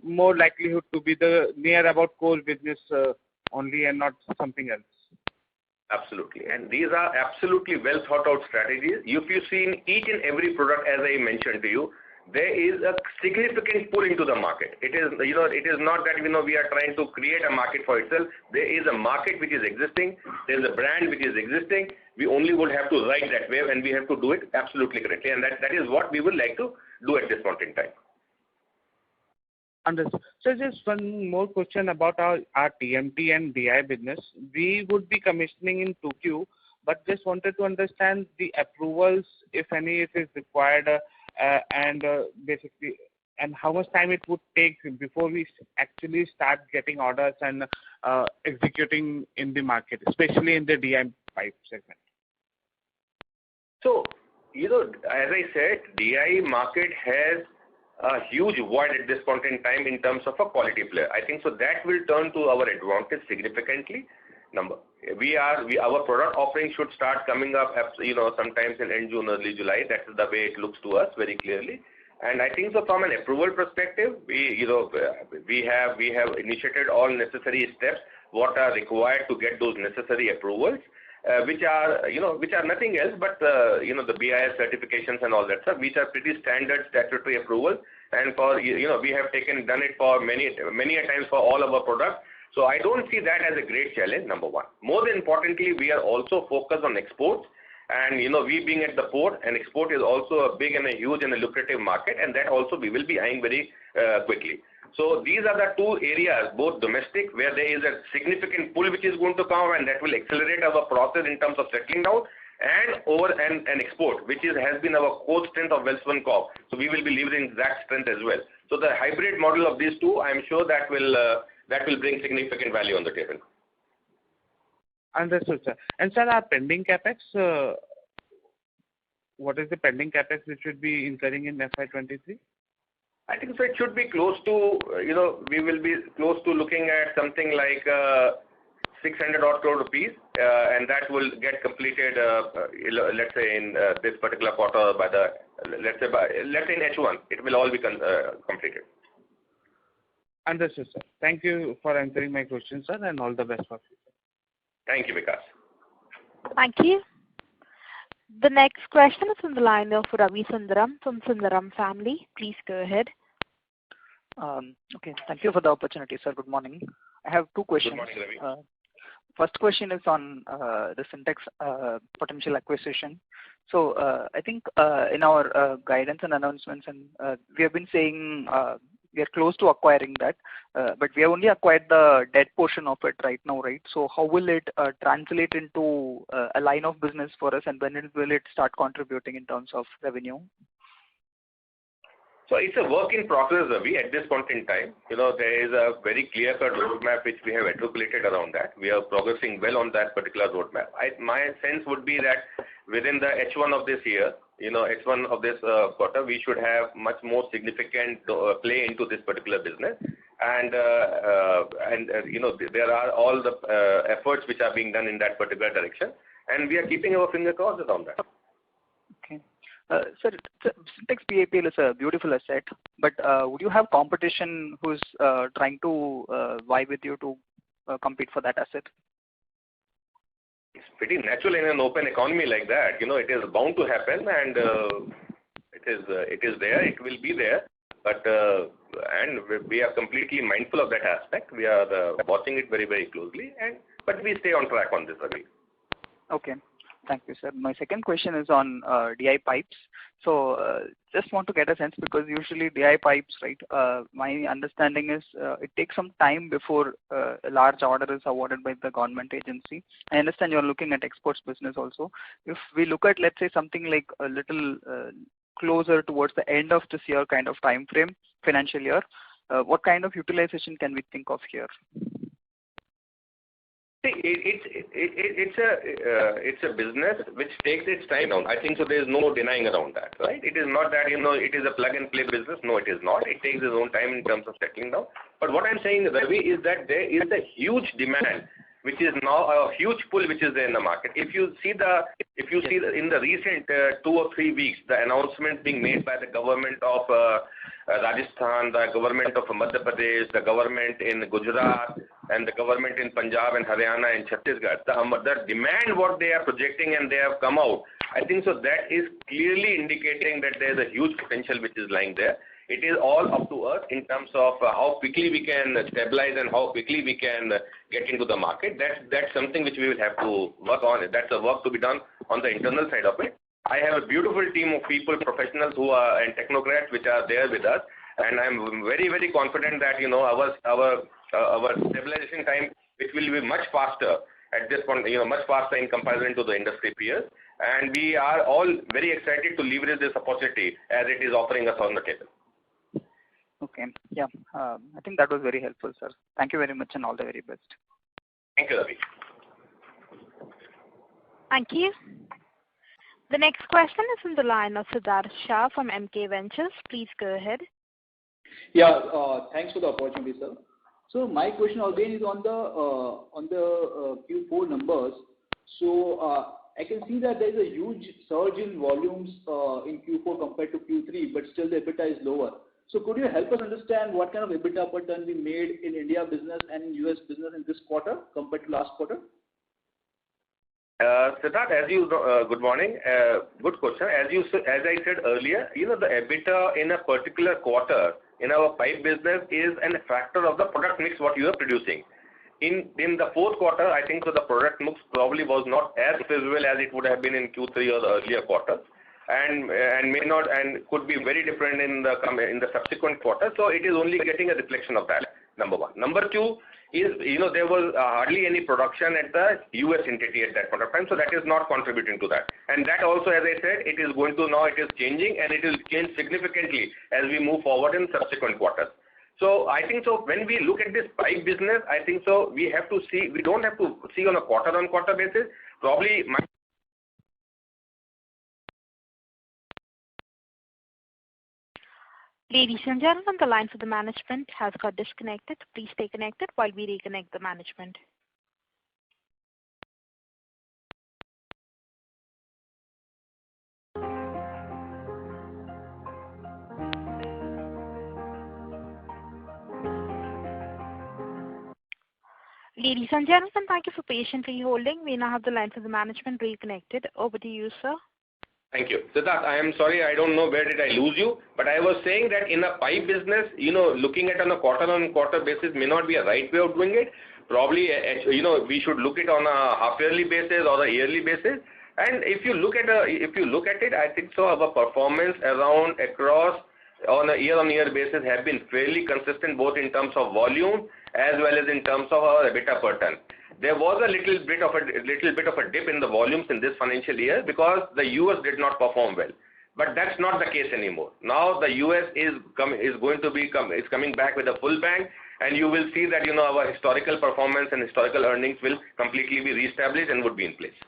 G: more likelihood to be the near about core business only and not something else.
D: Absolutely. And these are absolutely well thought out strategies. If you see in each and every product, as I mentioned to you, there is a significant pull into the market. It is, it is not that, we are trying to create a market for itself. There is a market which is existing. There is a brand which is existing. We only would have to ride that wave and we have to do it absolutely correctly. And that is what we would like to do at this point in time.
G: Understood. So just one more question about our TMT and DI business. We would be commissioning in 2Q, but just wanted to understand the approvals, if any, it is required, and basically, and how much time it would take before we actually start getting orders and executing in the market, especially in the DI pipe segment.
D: So, as I said, DI market has a huge void at this point in time in terms of a quality player. I think so that will turn to our advantage significantly. Our product offering should start coming up, sometimes in end June, early July. That is the way it looks to us very clearly. And I think so from an approval perspective, we have initiated all necessary steps what are required to get those necessary approvals. Which are nothing else but the BIS certifications and all that stuff, which are pretty standard statutory approval, and for we have done it for many a times for all our products. So I don't see that as a great challenge. Number one. More than importantly, we are also focused on exports, and we being at the port, and export is also a big and a huge and a lucrative market, and that also we will be eyeing very quickly. So these are the two areas, both domestic, where there is a significant pull which is going to come, and that will accelerate our process in terms of settling down, and export, which has been our core strength of Welspun Corp. So we will be leveraging that strength as well. So the hybrid model of these two, I am sure that will bring significant value on the table.
G: Understood, sir. And sir, our pending capex, what is the pending capex which should be incurring in FY23?
D: I think so it should be close to, we will be close to looking at something like 600 odd crore rupees, and that will get completed, let's say in this particular quarter let's say in H1, it will all be completed.
G: Understood, sir. Thank you for answering my question, sir, and all the best for future.
D: Thank you, Vikas.
A: Thank you. The next question is from the line of Ravi Sundaram from Sundaram family. Please go ahead.
H: Okay, thank you for the opportunity, sir. Good morning. I have two questions.
D: Good morning, Ravi.
H: First question is on the Syntex potential acquisition. So I think in our guidance and announcements, and we have been saying we are close to acquiring that, but we have only acquired the debt portion of it right now, right? So how will it translate into a line of business for us, and when will it start contributing in terms of revenue?
D: So it's a work in progress, Ravi, at this point in time. There is a very clear-cut roadmap which we have articulated around that. We are progressing well on that particular roadmap. My sense would be that within the H1 of this year, H1 of this quarter, we should have much more significant play into this particular business. And there are all the efforts which are being done in that particular direction, and we are keeping our finger crossed around that.
H: Okay. Sir, Syntex PAPL is a beautiful asset, but would you have competition who's trying to vie with you to compete for that asset?
D: It's pretty natural in an open economy like that. It is bound to happen, and it is there. It will be there, but and we are completely mindful of that aspect. We are watching it very, very closely, but we stay on track on this, Ravi.
H: Okay. Thank you, sir. My second question is on DI pipes. So just want to get a sense, because usually DI pipes, right, my understanding is it takes some time before a large order is awarded by the government agency. I understand you're looking at exports business also. If we look at, let's say, something like a little closer towards the end of this year kind of time frame, financial year, what kind of utilization can we think of here?
D: See, it's a business which takes its time down. I think so. There is no denying around that, right? It is not that it is a plug and play business. No, it is not. It takes its own time in terms of settling down. But what I'm saying, Ravi, is that there is a huge demand, which is now a huge pull, which is there in the market. If you see in the recent 2 or 3 weeks, the announcements being made by the government of Rajasthan, the government of Madhya Pradesh, the government in Gujarat, and the government in Punjab and Haryana and Chhattisgarh, the demand what they are projecting and they have come out, I think so that is clearly indicating that there is a huge potential which is lying there. It is all up to us in terms of how quickly we can stabilize and how quickly we can get into the market. That's something which we will have to work on. That's a work to be done on the internal side of it. I have a beautiful team of people, professionals and technocrats which are there with us, and I'm very, very confident that our stabilization time, which will be much faster at this point, much faster in comparison to the industry peers, and we are all very excited to leverage this opportunity as it is offering us on the table.
H: Okay. Yeah. I think that was very helpful, sir. Thank you very much, and all the very best.
D: Thank you, Ravi.
A: Thank you. The next question is from the line of Siddharth Shah from MK Ventures. Please go ahead.
I: Yeah. Thanks for the opportunity, sir. So my question again is on the Q4 numbers. So I can see that there is a huge surge in volumes in Q4 compared to Q3, but still the EBITDA is lower. So could you help us understand what kind of EBITDA per ton we made in India business and US business in this quarter compared to last quarter?
D: Siddharth, good morning. Good question. As I said earlier, the EBITDA in a particular quarter in our pipe business is a factor of the product mix what you are producing. In the fourth quarter, I think so the product mix probably was not as favorable as it would have been in Q3 or the earlier quarter, and may not and could be very different in the subsequent quarter. So it is only getting a reflection of that. Number one. Number two is there was hardly any production at the US entity at that point of time, so that is not contributing to that. And that also, as I said, it is changing, and it will change significantly as we move forward in subsequent quarters. So I think so when we look at this pipe business, I think so we don't have to see on a quarter-on-quarter basis. Probably
A: Ladies and gentlemen, the line for the management has got disconnected. Please stay connected while we reconnect the management. Ladies and gentlemen, thank you for patiently holding. We now have the line for the management reconnected. Over to you, sir.
D: Thank you. Siddharth, I am sorry, I don't know where did I lose you, but I was saying that in a pipe business, looking at on a quarter-on-quarter basis may not be a right way of doing it. Probably, we should look it on a half-yearly basis or a yearly basis. And if you look at it, I think so our performance across on a year-on-year basis have been fairly consistent, both in terms of volume as well as in terms of our EBITDA per ton. There was a little bit of a dip in the volumes in this financial year because the US did not perform well. But that's not the case anymore. Now the US is coming back with a full bang, and you will see that our historical performance and historical earnings will completely be reestablished and would be in place.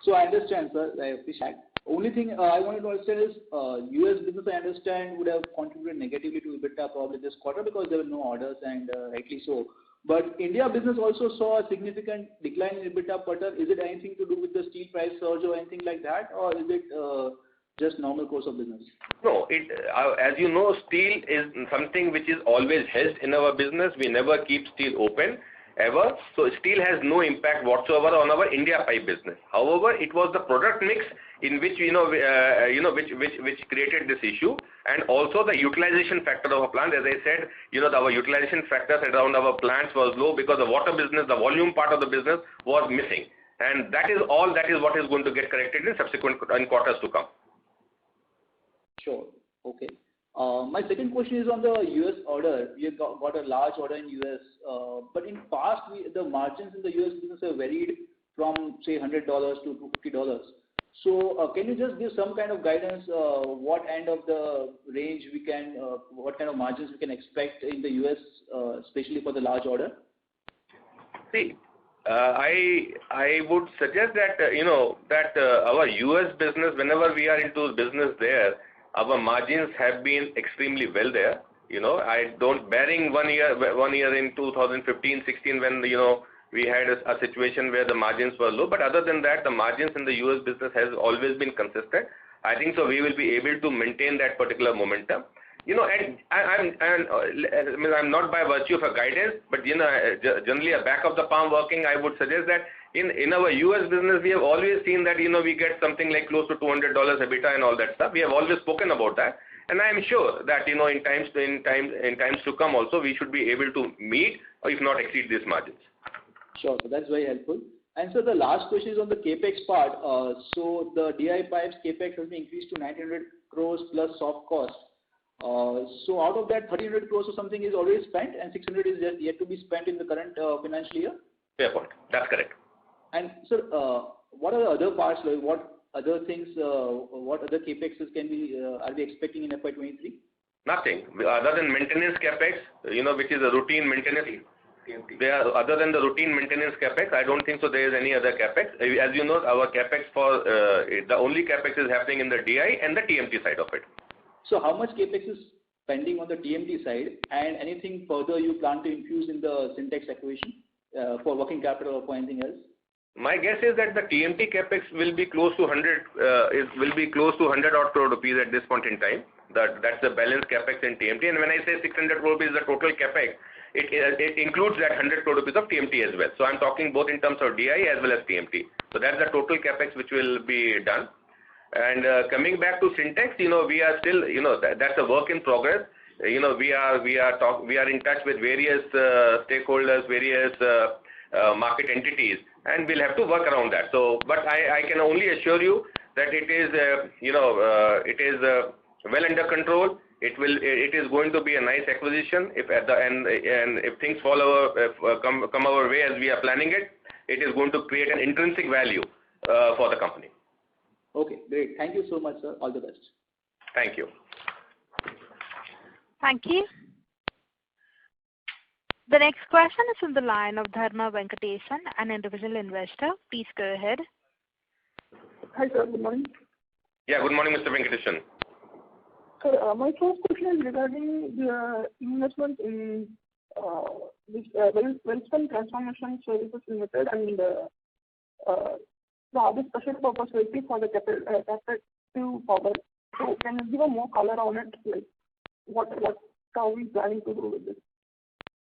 I: So I understand, sir. I appreciate. Only thing I wanted to understand is US business, I understand, would have contributed negatively to EBITDA probably this quarter because there were no orders, and rightly so. But India business also saw a significant decline in EBITDA per ton. Is it anything to do with the steel price surge or anything like that, or is it just normal course of business?
D: No, as you know, steel is something which is always hedged in our business. We never keep steel open, ever. So steel has no impact whatsoever on our India pipe business. However, it was the product mix in which which created this issue, and also the utilization factor of a plant. As I said, our utilization factors around our plants was low because the water business, the volume part of the business was missing, and that is what is going to get corrected in subsequent quarters to come.
I: Sure. Okay. My second question is on the US order. You got a large order in US, but in past the margins in the US business have varied from say $100 to $250. So can you just give some kind of guidance what end of the range we can, what kind of margins we can expect in the US, especially for the large order?
D: See, I would suggest that our US business, whenever we are into business there, our margins have been extremely well there. Barring one year in 2015-16 when we had a situation where the margins were low, but other than that, the margins in the US business has always been consistent. I think so we will be able to maintain that particular momentum. And I'm not by virtue of a guidance, but generally a back of the palm working, I would suggest that in our US business, we have always seen that we get something like close to $200 EBITDA and all that stuff. We have always spoken about that, and I am sure that in times to come also we should be able to meet or if not exceed these margins.
I: Sure, so that's very helpful. And so the last question is on the capex part. So the DI pipes capex has been increased to 900 crores plus soft cost. So out of that, 300 crores or something is already spent, and 600 is yet to be spent in the current financial year.
D: Fair point. That's correct.
I: And sir, what are the other parts? Like what other things? What other capexes are we expecting in FY23?
D: Nothing other than maintenance capex. Which is a routine maintenance. Other than the routine maintenance capex, I don't think so there is any other capex. As you know, our capex for the only capex is happening in the DI and the TMT side of it.
I: So how much capex is pending on the TMT side, and anything further you plan to infuse in the Syntex acquisition for working capital or for anything else?
D: My guess is that the TMT capex will be close to 100 odd crore rupees at this point in time. That's the balance capex in TMT, and when I say 600 crore rupees the total capex, it includes that 100 crore rupees of TMT as well. So I'm talking both in terms of DI as well as TMT. So that's the total capex which will be done. And coming back to Syntex, we are still, that's a work in progress. We are in touch with various stakeholders, various market entities, and we'll have to work around that. So, but I can only assure you that it is well under control. It is going to be a nice acquisition. If at the end and if things come our way as we are planning it, it is going to create an intrinsic value for the company.
I: Okay, great. Thank you so much, sir. All the best.
D: Thank you.
A: Thank you. The next question is on the line of Dharma Venkatesan, an individual investor. Please go ahead.
J: Hi, sir. Good morning.
D: Yeah, good morning, Mr. Venkatesan.
J: Sir, my first question is regarding the investment in this Welspun Transformation Services Limited and the other special purpose vehicle for the captive power. So, can you give a more color on it? Like, how are we planning to do with this?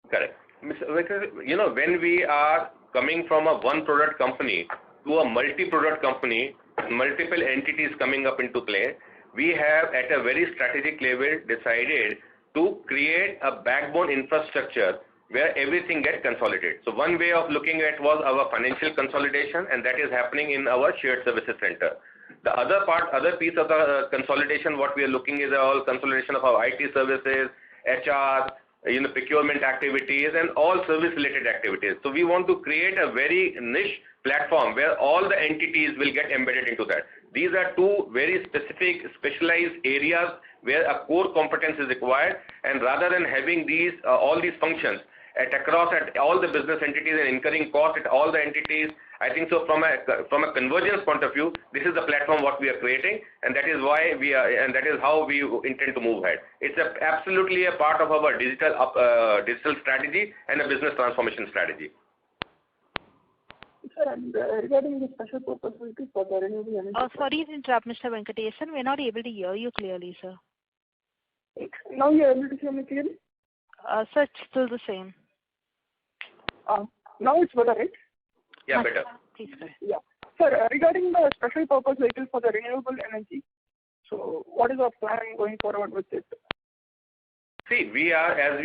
D: Correct. Mr. Venkatesan, when we are coming from a one-product company to a multi-product company, multiple entities coming up into play, we have at a very strategic level decided to create a backbone infrastructure where everything gets consolidated. So one way of looking at was our financial consolidation, and that is happening in our shared services center. The other piece of the consolidation, what we are looking is all consolidation of our IT services, HR, procurement activities, and all service-related activities. So we want to create a very niche platform where all the entities will get embedded into that. These are two very specific, specialized areas where a core competence is required, and rather than having these all these functions across all the business entities and incurring cost at all the entities, I think so from a convergence point of view, this is the platform what we are creating, and that is why we are, and that is how we intend to move ahead. It's absolutely a part of our digital strategy and a business transformation strategy.
J: Sir, and regarding the special purpose vehicle for the renewable energy.
A: Sorry to interrupt, Mr. Venkatesan. We're not able to hear you clearly, sir.
J: Now you're able to hear me clearly?
A: Sir, it's still the same.
J: Now it's better, right?
D: Yeah, better.
A: Please go ahead.
J: Yeah. Sir, regarding the special purpose vehicle for the renewable energy, so what is our plan going forward with it?
D: See, we are, as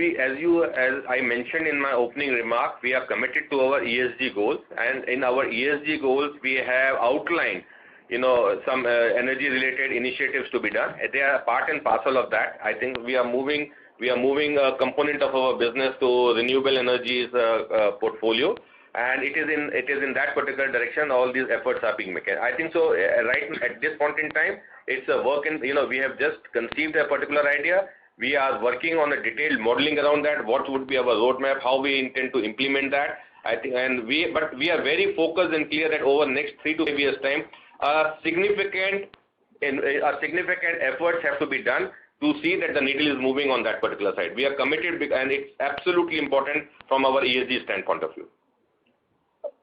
D: I mentioned in my opening remark, we are committed to our ESG goals, and in our ESG goals, we have outlined, some energy-related initiatives to be done. They are part and parcel of that. I think we are moving a component of our business to renewable energies portfolio, and it is in that particular direction all these efforts are being made. I think so. Right at this point in time, it's a work in. We have just conceived a particular idea. We are working on a detailed modeling around that. What would be our roadmap? How we intend to implement that? I think, but we are very focused and clear that over the next 3 to 5 years' time, significant efforts have to be done to see that the needle is moving on that particular side. We are committed, and it's absolutely important from our ESG standpoint of view.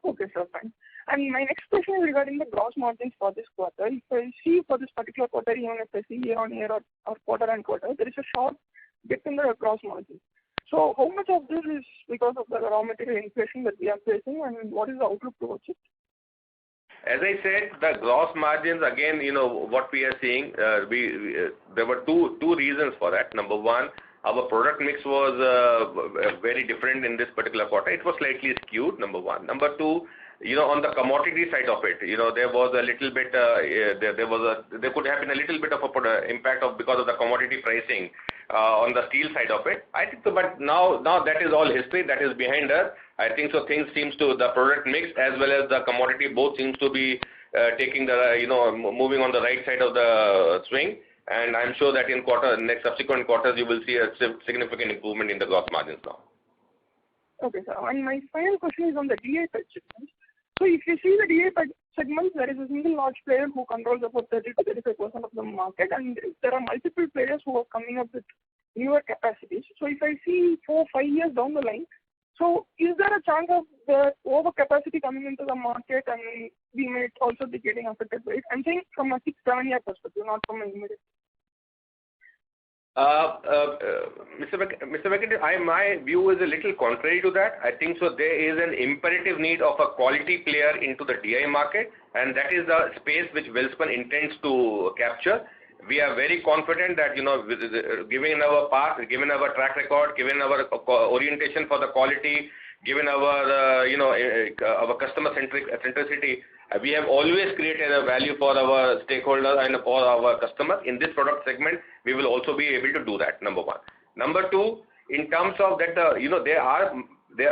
J: Okay, sir, fine. And my next question is regarding the gross margins for this quarter. If I see for this particular quarter, even if I see year-on-year or quarter-on-quarter, there is a sharp dip in the gross margin. So how much of this is because of the raw material inflation that we are facing, and what is the outlook towards it?
D: As I said, the gross margins, again, what we are seeing, there were two reasons for that. Number one, our product mix was very different in this particular quarter. It was slightly skewed, number one. Number two, on the commodity side of it, there was a little bit, there could have been a little bit of a impact because of the commodity pricing on the steel side of it. I think so, but now that is all history, that is behind us. I think so things the product mix as well as the commodity both seems to be taking moving on the right side of the swing. And I'm sure that in next subsequent quarters, you will see a significant improvement in the gross margins now.
J: Okay, sir. And my final question is on the DI pipe segment. So if you see the DI pipe segment, there is a single large player who controls about 30 to 35% of the market, and there are multiple players who are coming up with newer capacities. So if I see 4 or 5 years down the line, so is there a chance of the overcapacity coming into the market and we may also be getting affected by it? I'm saying from a 6-7 year perspective, not from an immediate.
D: Mr. Venkatesan, my view is a little contrary to that. I think so there is an imperative need of a quality player into the DI market, and that is the space which Welspun intends to capture. We are very confident that, given our past, given our track record, given our orientation for the quality, given our, our customer centricity, we have always created a value for our stakeholders and for our customers. In this product segment, we will also be able to do that, number one. Number two, in terms of that, there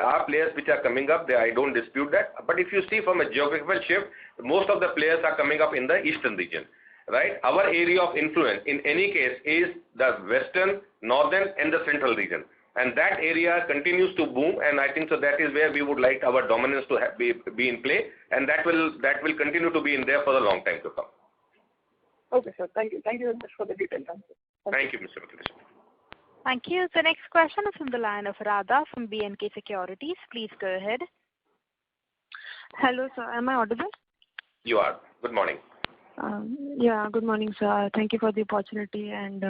D: are players which are coming up there. I don't dispute that. But if you see from a geographical shift, most of the players are coming up in the eastern region, right? Our area of influence, in any case, is the western, northern, and the central region. and that area continues to boom, and I think so that is where we would like our dominance to be in play, and that will continue to be in there for a long time to come.
J: Okay, sir. Thank you. Thank you very much for the detailed answer.
D: Thank you, Mr. Mithilesh.
A: Thank you. The next question is from the line of Radha from B&K Securities. Please go ahead.
K: Hello, sir. Am I audible?
D: You are. Good morning.
K: Yeah, good morning, sir. Thank you for the opportunity and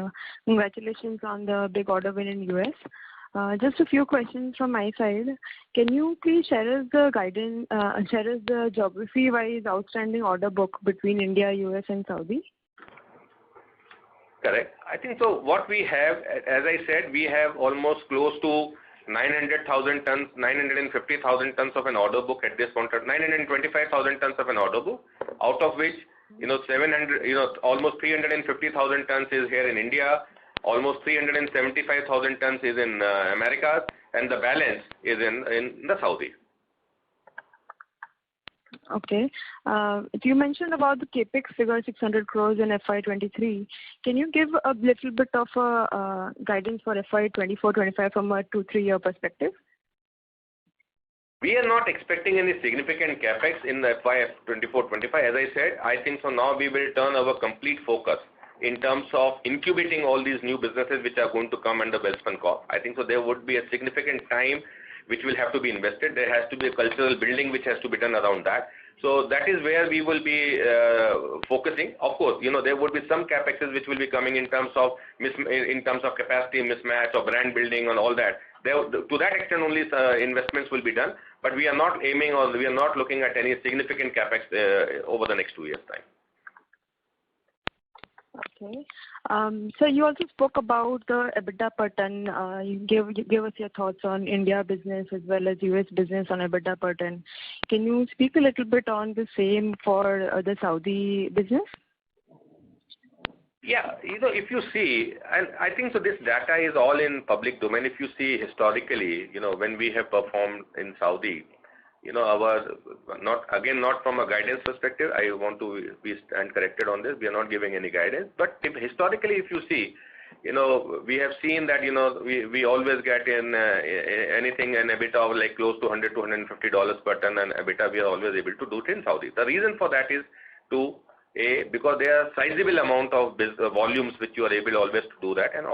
K: congratulations on the big order win in US. Just a few questions from my side. Can you please share us the guidance, share us the geography-wise outstanding order book between India, US, and Saudi?
D: Correct. I think so. What we have, as I said, we have almost close to 900,000 tons, 950,000 tons of an order book at this point. 925,000 tons of an order book, out of which 700, almost 350,000 tons is here in India, almost 375,000 tons is in Americas, and the balance is in the Saudi.
K: Okay. You mentioned about the capex figure 600 crores in FY23. Can you give a little bit of a guidance for FY24-25 from a 2-3 year perspective?
D: We are not expecting any significant capex in the FY24-25. As I said, I think so now we will turn our complete focus in terms of incubating all these new businesses which are going to come under Welspun Corp. I think so there would be a significant time which will have to be invested. There has to be a cultural building which has to be done around that. So that is where we will be focusing. Of course, there would be some capexes which will be coming in terms of capacity mismatch or brand building and all that. To that extent only investments will be done, but we are not aiming or we are not looking at any significant capex over the next 2 years' time.
K: Okay. So you also spoke about the EBITDA per ton. You gave us your thoughts on India business as well as US business on EBITDA per ton. Can you speak a little bit on the same for the Saudi business?
D: Yeah, if you see, and I think so this data is all in public domain. If you see historically, when we have performed in Saudi, not from a guidance perspective, I want to be stand corrected on this. We are not giving any guidance, but historically, if you see, we have seen that, we always get in anything an EBITDA of like close to $100 to $150 per ton, and EBITDA we are always able to do it in Saudi. The reason for that is because there are sizable amount of volumes which you are able always to do that, and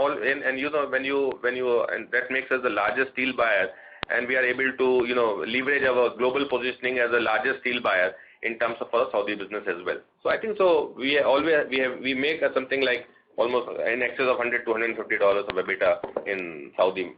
D: that makes us the largest steel buyer, and we are able to leverage our global positioning as the largest steel buyer in terms of our Saudi business as well. So I think so we make something like almost in excess of $100 to $150 of EBITDA in Saudi.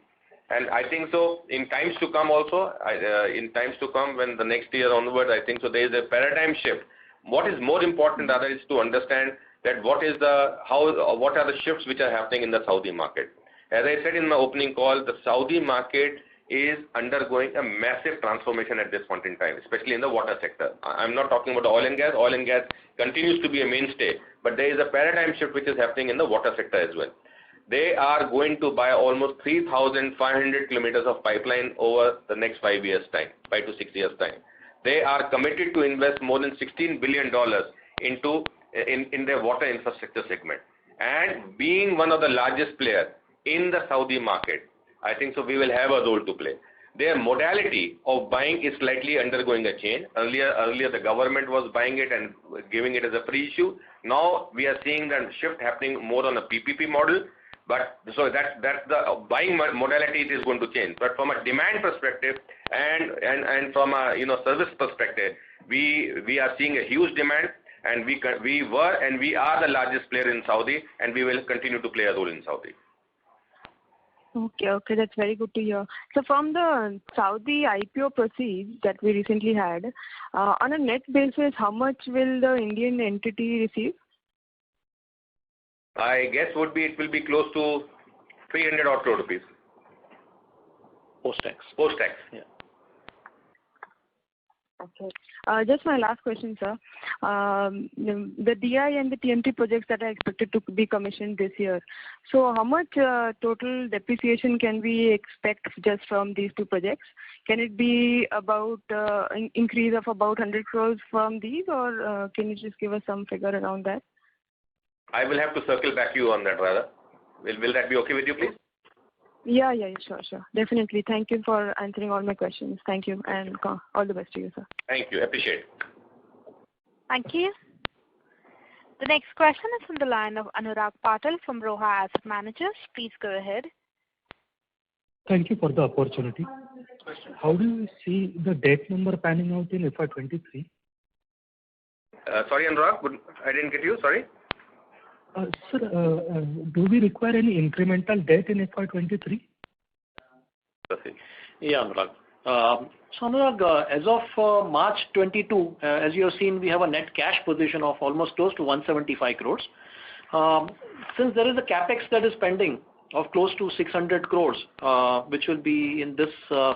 D: And I think so in times to come also, when the next year onward, I think so there is a paradigm shift. What is more important rather is to understand that what are the shifts which are happening in the Saudi market. As I said in my opening call, the Saudi market is undergoing a massive transformation at this point in time, especially in the water sector. I'm not talking about oil and gas. Oil and gas continues to be a mainstay, but there is a paradigm shift which is happening in the water sector as well. They are going to buy almost 3,500 kilometers of pipeline over the next 5 years' time, 5 to 6 years' time. They are committed to invest more than $16 billion in their water infrastructure segment. And being one of the largest players in the Saudi market, I think so we will have a role to play. Their modality of buying is slightly undergoing a change. Earlier the government was buying it and giving it as a free issue. Now we are seeing that shift happening more on a PPP model. But so that's the buying modality, it is going to change. But from a demand perspective and from a service perspective, we are seeing a huge demand, and we were and we are the largest player in Saudi, and we will continue to play a role in Saudi.
K: Okay, that's very good to hear. So from the Saudi IPO proceeds that we recently had, on a net basis, how much will the Indian entity receive?
D: I guess it will be close to 300 odd crore rupees.
B: Post-tax.
D: Post-tax.
B: Yeah.
K: Okay. Just my last question, sir. The DI and the TMT projects that are expected to be commissioned this year. So how much total depreciation can we expect just from these two projects? Can it be about an increase of about 100 crores from these, or can you just give us some figure around that?
D: I will have to circle back to you on that, rather. Will that be okay with you, please?
K: Yeah, sure. Definitely. Thank you for answering all my questions. Thank you, and all the best to you, sir.
D: Thank you. Appreciate it.
A: Thank you. The next question is from the line of Anurag Patil from Roha Asset Managers. Please go ahead.
L: Thank you for the opportunity. How do you see the debt number panning out in FY23?
D: Sorry, Anurag, I didn't get you. Sorry.
L: Sir, do we require any incremental debt in FY23?
M: Yeah, Anurag. So Anurag, as of March 22, as you have seen, we have a net cash position of almost close to 175 crores. Since there is a capex that is pending of close to 600 crores, which will be in this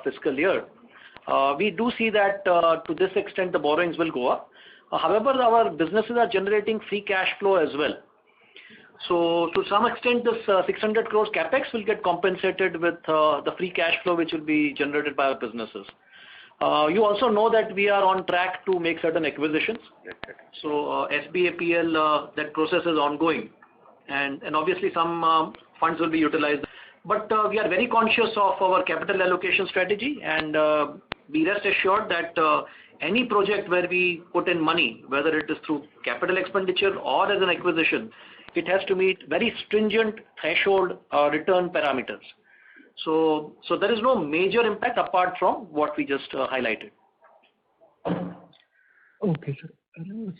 M: fiscal year, we do see that to this extent the borrowings will go up. However, our businesses are generating free cash flow as well. So to some extent, this 600 crores capex will get compensated with the free cash flow which will be generated by our businesses. You also know that we are on track to make certain acquisitions. So SBAPL, that process is ongoing, and obviously some funds will be utilized. But we are very conscious of our capital allocation strategy, and be rest assured that any project where we put in money, whether it is through capital expenditure or as an acquisition, it has to meet very stringent threshold return parameters. So there is no major impact apart from what we just highlighted.
L: Okay, sir.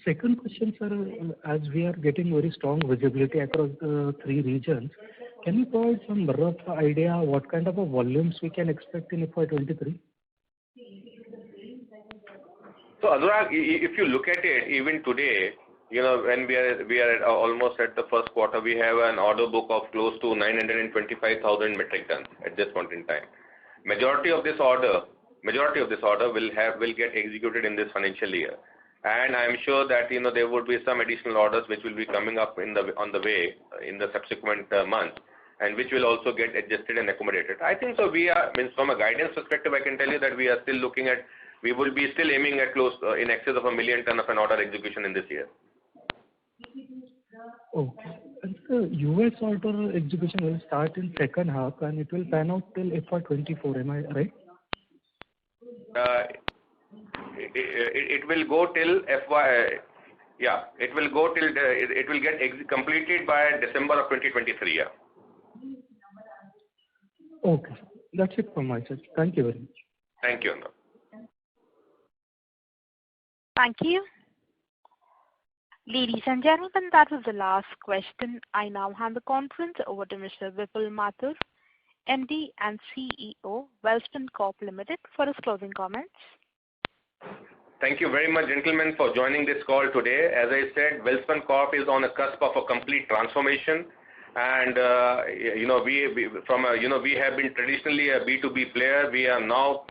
L: Second question, sir, as we are getting very strong visibility across the 3 regions, can you provide some rough idea what kind of a volumes we can expect in FY23?
D: So Anurag, if you look at it, even today, when we are almost at the first quarter, we have an order book of close to 925,000 metric tons at this point in time. Majority of this order will get executed in this financial year, and I am sure that there would be some additional orders which will be coming up on the way in the subsequent months, and which will also get adjusted and accommodated. I think so. From a guidance perspective, I can tell you that we are still looking at. We will be still aiming at close in excess of 1 million ton of an order execution in this year.
L: Okay. And the US order execution will start in second half and it will pan out till FY24. Am I right?
D: It will go till FY. Yeah, it will go till it will get completed by December of 2023. Yeah.
L: Okay. That's it from my side. Thank you very much.
D: Thank you.
A: Thank you. Ladies and gentlemen, that was the last question. I now hand the conference over to Mr. Vipul Mathur, MD and CEO, Welspun Corp Limited, for his closing comments.
D: Thank you very much, gentlemen, for joining this call today. As I said, Welspun Corp is on the cusp of a complete transformation, and we have been traditionally a B2B player. We are now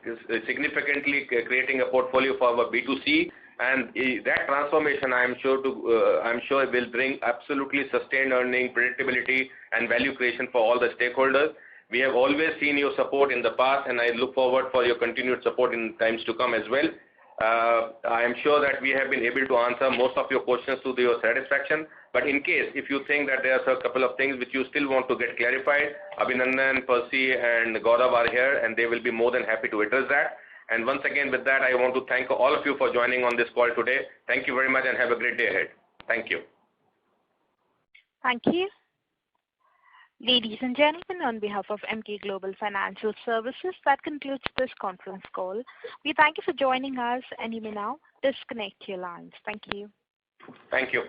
D: significantly creating a portfolio for our B2C. And that transformation, I'm sure will bring absolutely sustained earning, predictability, and value creation for all the stakeholders. We have always seen your support in the past, and I look forward for your continued support in times to come as well. I am sure that we have been able to answer most of your questions to your satisfaction. But in case, if you think that there are a couple of things which you still want to get clarified, Abhinandan, Percy, and Gaurav are here, and they will be more than happy to address that. And once again, with that, I want to thank all of you for joining on this call today. Thank you very much and have a great day ahead. Thank you.
A: Thank you. Ladies and gentlemen, on behalf of Emkay Global Financial Services, that concludes this conference call. We thank you for joining us, and you may now disconnect your lines. Thank you.
D: Thank you.